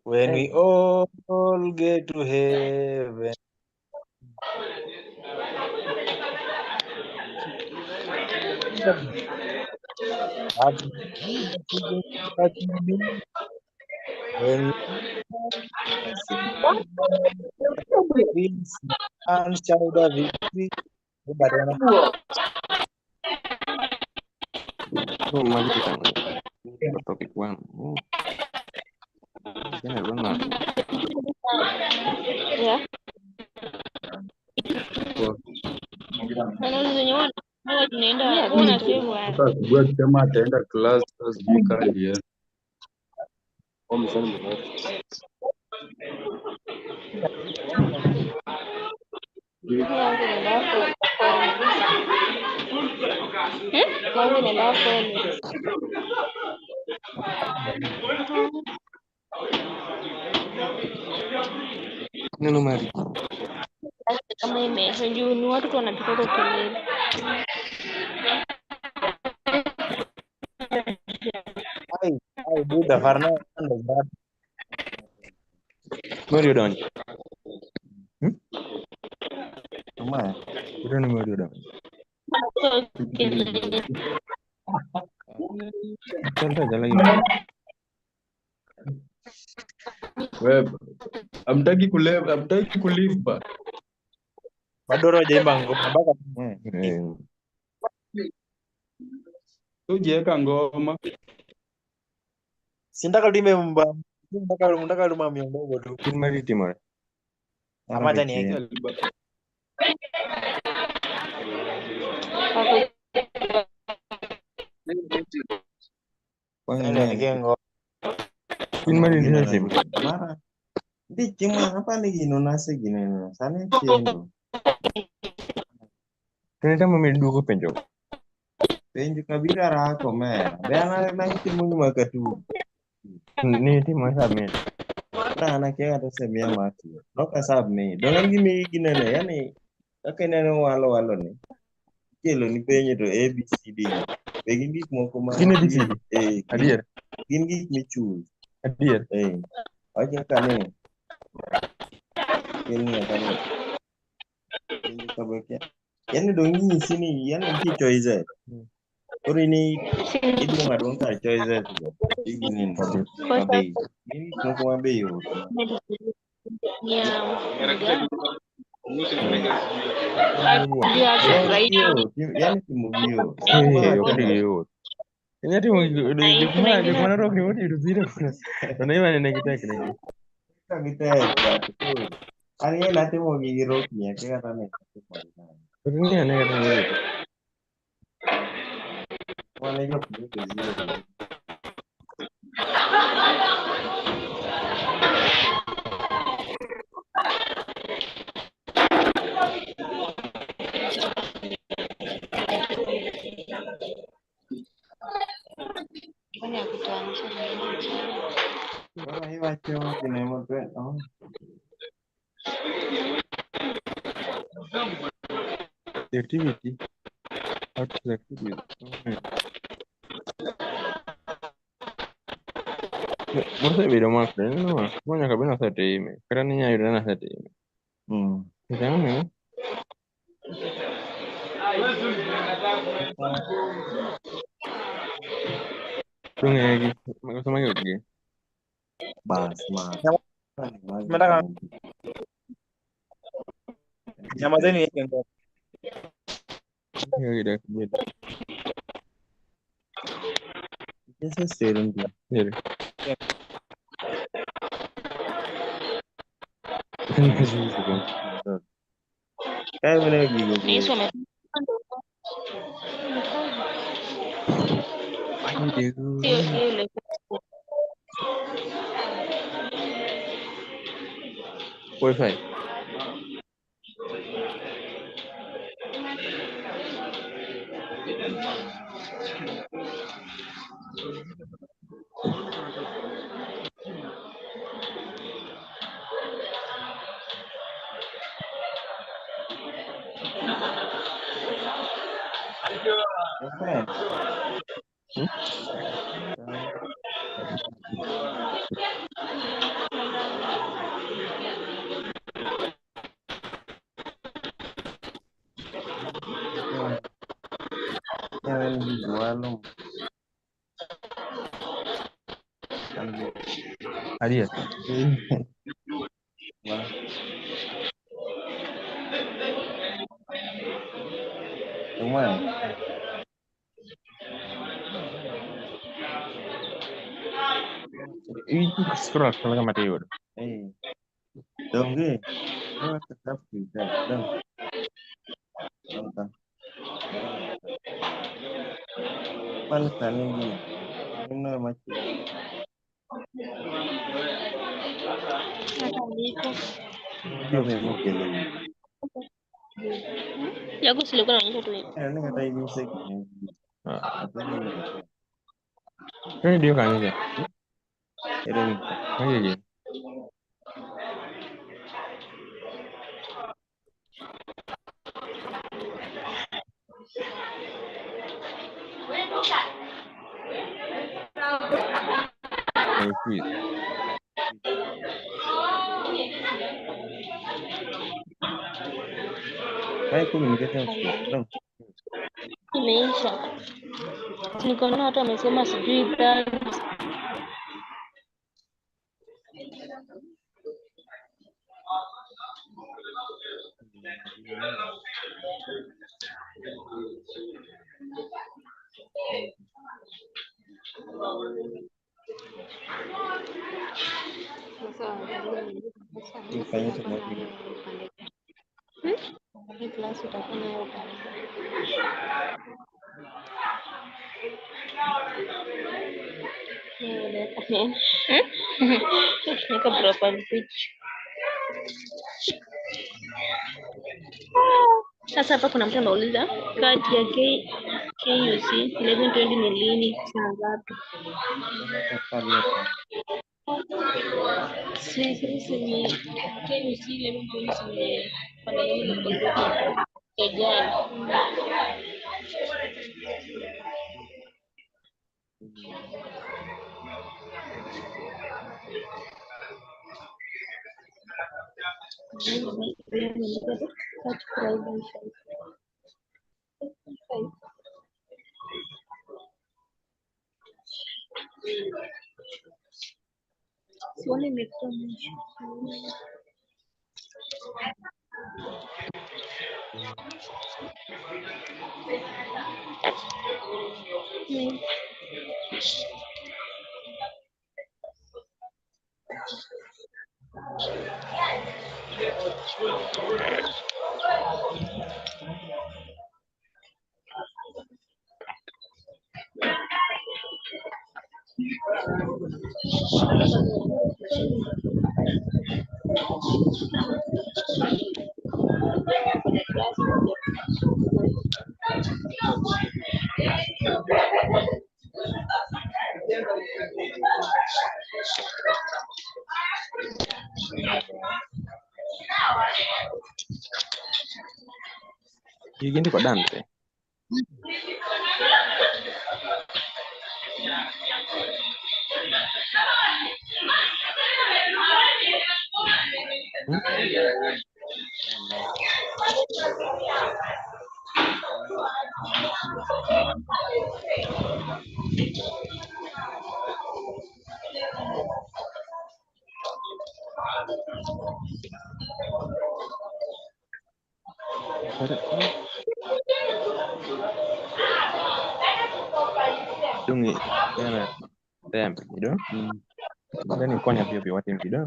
Speaker 10: When we all get to heaven. When and shout of victory.
Speaker 6: Maju kita. Topik one. Benar banget.
Speaker 4: Ya. Anaanza hawa tunaenda kuna sehemu
Speaker 15: Sasa kujua kama ataenda class sijui kali ya.
Speaker 6: Neno Mari.
Speaker 4: Kama imeisha juu ni watu tu wanatoka kelele.
Speaker 10: Ai Buda Fernando.
Speaker 6: Mario Dani.
Speaker 10: Cuma
Speaker 6: Udah nih Mario Dani. Contoh aja lagi.
Speaker 15: Web. Amtaki kulipa.
Speaker 10: Bado hajaimba ngoma mpaka
Speaker 15: Tujiweka ngoma.
Speaker 10: Sindaka tuimbe mba. Nataka tuma miondogo tu.
Speaker 6: Mari timur.
Speaker 10: Ama tani yake.
Speaker 6: Mari ini sih.
Speaker 9: Ndi chimwa hapa ni gino nase gino sana chendo.
Speaker 6: Keneta mami duogo penjo.
Speaker 9: Penjo kabira rako mera. Bana na timo ni makatu.
Speaker 6: Ni timo submit.
Speaker 9: Na kia to se mia mati. Loka submit. Dongan gimi gino ne yani kaka neno walo ni. Kelo ni penjo to ABCD. Begin gik moko ma
Speaker 6: Gin ABCD. Adier.
Speaker 9: Gin gik michulo.
Speaker 6: Adier.
Speaker 9: Wacha kani. Kini kani. Penjo kabekia. Yani dongi nyisi ni yani nti choice. Ori ni idung adung ka choices go. Iginin mabe. Gini moko mabe yo. Yani timugio.
Speaker 6: Yo. Kenya timo jokmana rok ni woti to zero. To ne mane ne gitek ne.
Speaker 9: Ka gitek but ani na timo gi rok ni ke kata ne.
Speaker 6: To ni ne kata ne.
Speaker 9: Wale jok ni to zero. Wala hiwa cheo kinemo pe.
Speaker 6: The activity. How to succeed with. Mose bedo ma friend no. Mo nyaka bena sa time. Kara ni nya yudana sa time. Kita ngene. Tungegi. Makasama yogi.
Speaker 9: Bas ma.
Speaker 2: Nataka nyamazeni yake ndo.
Speaker 6: Yogi dak beda.
Speaker 9: This is student.
Speaker 6: Here.
Speaker 9: Kaya mo na gigo.
Speaker 6: Wi-Fi. Adiós.
Speaker 9: Bueno.
Speaker 6: Itu scroll kalau mati udah.
Speaker 9: Dongge. Lewat tetap kita. Dong. Dong. Pan sana gini. Ini macam. Dia memang kele.
Speaker 17: Ya aku selalu kan itu tuh.
Speaker 9: Ini kata ibu saya gini. Apa ini?
Speaker 6: Kan dia kan aja.
Speaker 9: Ini.
Speaker 6: Aja. Quiz.
Speaker 9: Kayak communication skills. Dong.
Speaker 17: Imeisha. Nikaona watu wamesema sijui that.
Speaker 9: Kayaknya semua gini.
Speaker 17: Hii class utakuwa nayo nika profile picture. Sasa hapa kuna mtu ameuliza kati ya KUC 1120 ni lini, saa ngapi? Sisi ni KUC 1120 kwa nini mnakumbuka jana? Sione imekuwa mwisho.
Speaker 6: Gini kok Dante? Dungi, yana temp gitu. Dan ini konya bio watim gitu.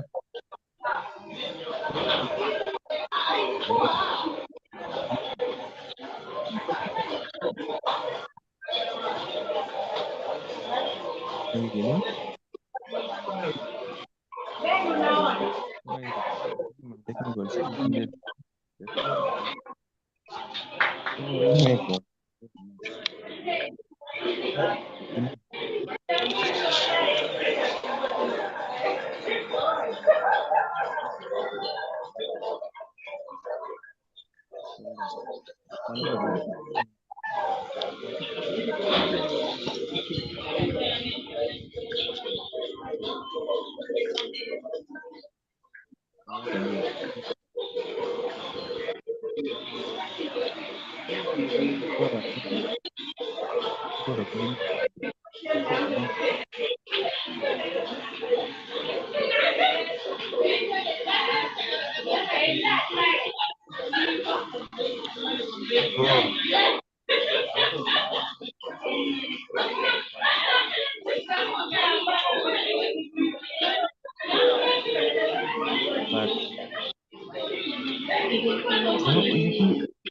Speaker 6: Yang gini. Technical standard.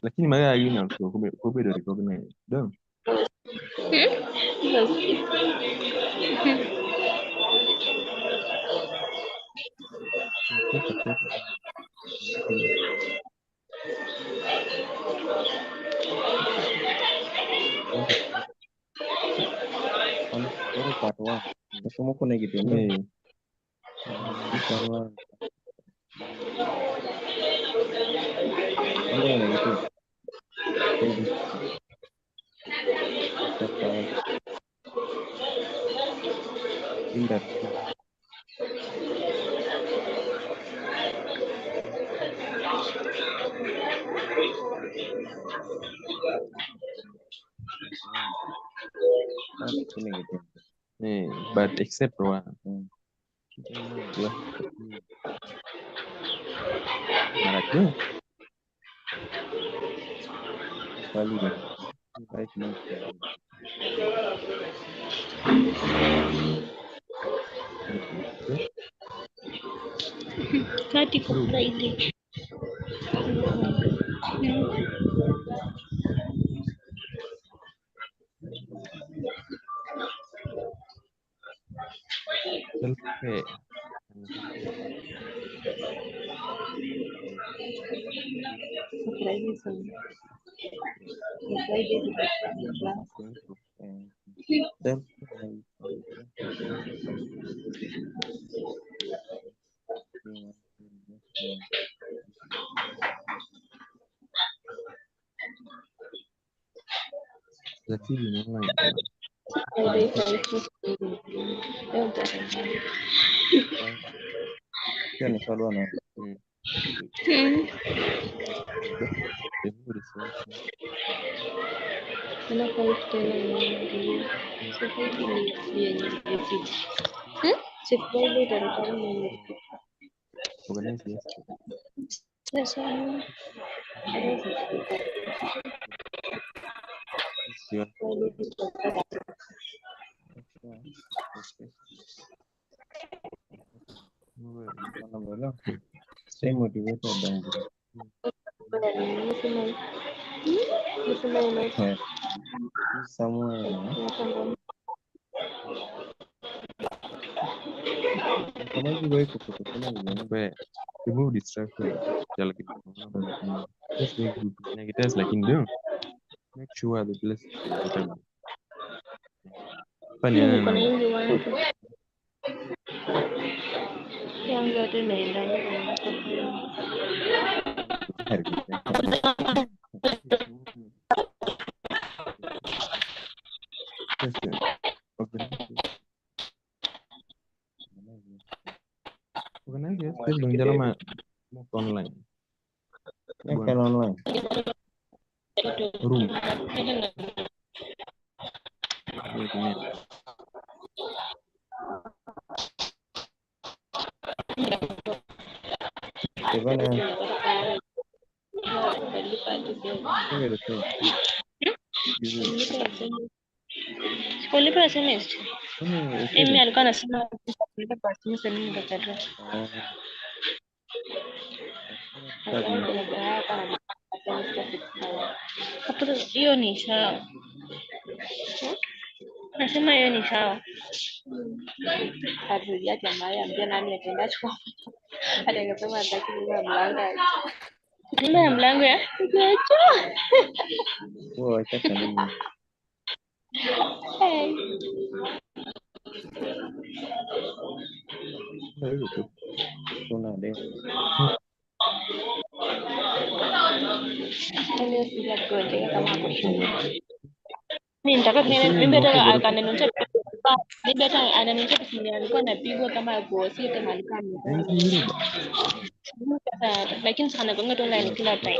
Speaker 6: Lakini mara hii na kobe do recognize. Dong.
Speaker 9: Baru part 1. Semua kena gitu ya. Part 1. Ada yang gitu. Indah.
Speaker 6: But except one. Maratnya.
Speaker 9: Sekali kan. Baik nih.
Speaker 17: Kati kwa ile.
Speaker 6: Selfie. Zaidi ni online.
Speaker 9: Hiyo ni swali na
Speaker 6: Organize yes.
Speaker 17: Yes,
Speaker 9: stay motivated and somewhere kama hiyo iko
Speaker 6: But remove distraction. Just make good negative lakini do make sure the place is comfortable. Fanya
Speaker 17: yangu yote imeenda.
Speaker 6: Organize yes, please bang jalan online.
Speaker 9: Kan online.
Speaker 6: Room.
Speaker 17: Sikulipa SMS. Mimi alikuwa anasema kulipa kwa SMS mimi nikakataa. Hapo hiyo ni sawa. Nasema hiyo ni sawa. Hatuja jamaa ambia nani atenda chukua. Hata ngasema hataki kuwa mlango. Nyumba ya mlango ya kuacha.
Speaker 9: Wow, acha kanini.
Speaker 17: Hey.
Speaker 9: Tuna deh.
Speaker 17: Ini sudah kuaja kama aku shule. Mimi nitaka mimi hata akanionyesha mimi hata ananionyesha kisinia alikuwa anapigwa kama hapo si kama alikuwa amepigwa. Lakini sana gonga tu online kila time.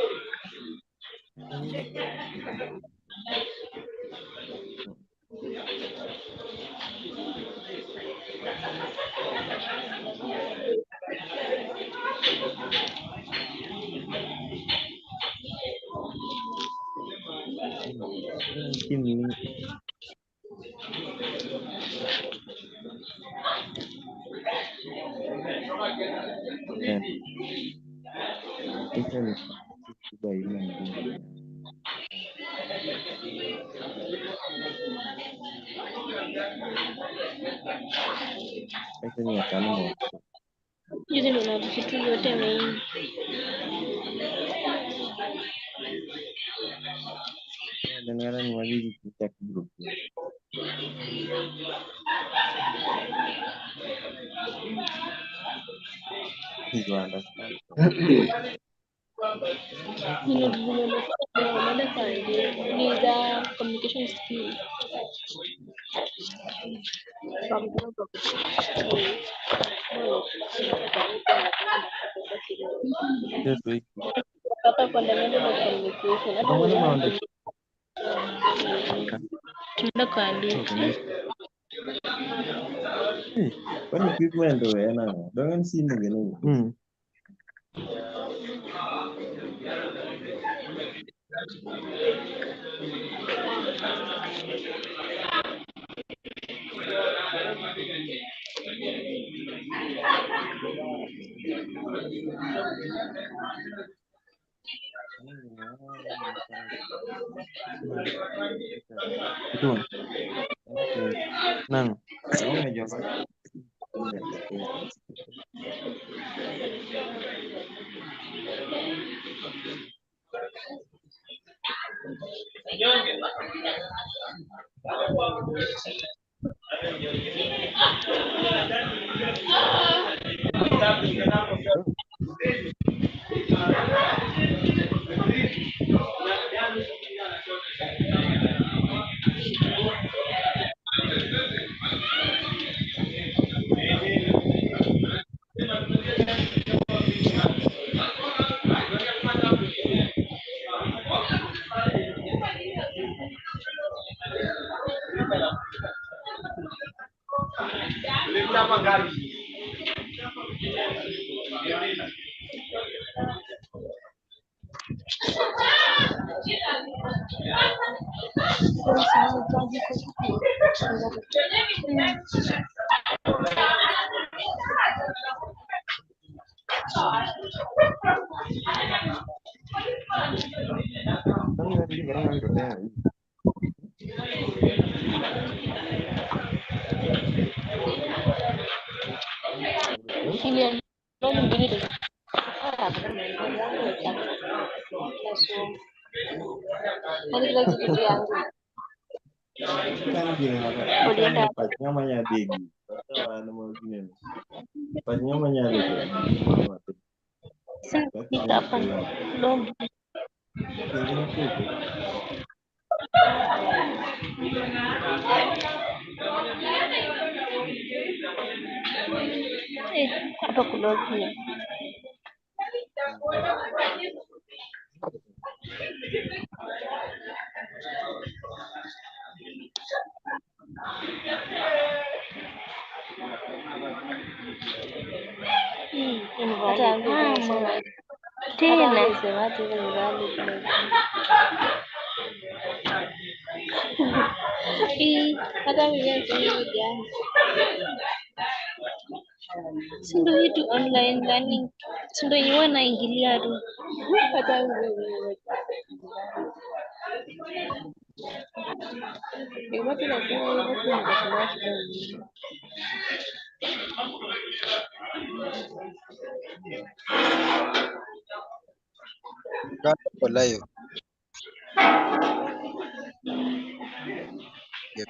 Speaker 9: Ini itu ni coba ini itu ni akan mau
Speaker 17: Hizi ndio na vitu yote mengi.
Speaker 9: dan kadang lagi cek grup. You understand?
Speaker 17: Ni za communication skills.
Speaker 6: Just wait.
Speaker 17: Kata fundamental of communication. Tunaenda kuandika.
Speaker 9: Kwani equipment ndio yana dengan simu gini.
Speaker 6: Itu. Nang.
Speaker 9: Kamu ngejawab. Kan gini pasnya namanya begi. Kata mau gini. Pasnya namanya ada kayak
Speaker 17: Kita apa? Belum.
Speaker 9: Kayaknya tuh.
Speaker 17: Apa kulognya? Tena semaji invalid. Hata mimi sijui. Sindo hitu online learning. Sindo yenyewe naingilia tu. Hata mimi. Hivyo tunasema hivyo tunasema kidogo.
Speaker 18: Kwa live. Yep.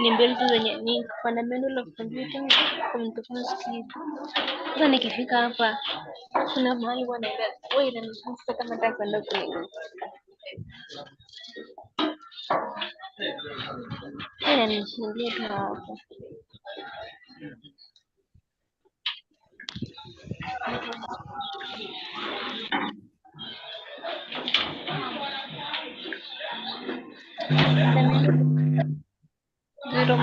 Speaker 17: Ni mbele zenye ni fundamental of computing communication skills. Sasa nikifika hapa kuna mahali wanaenda wewe inanifunza kama nataka kwenda kule. Nishindia tu hapo. Zero.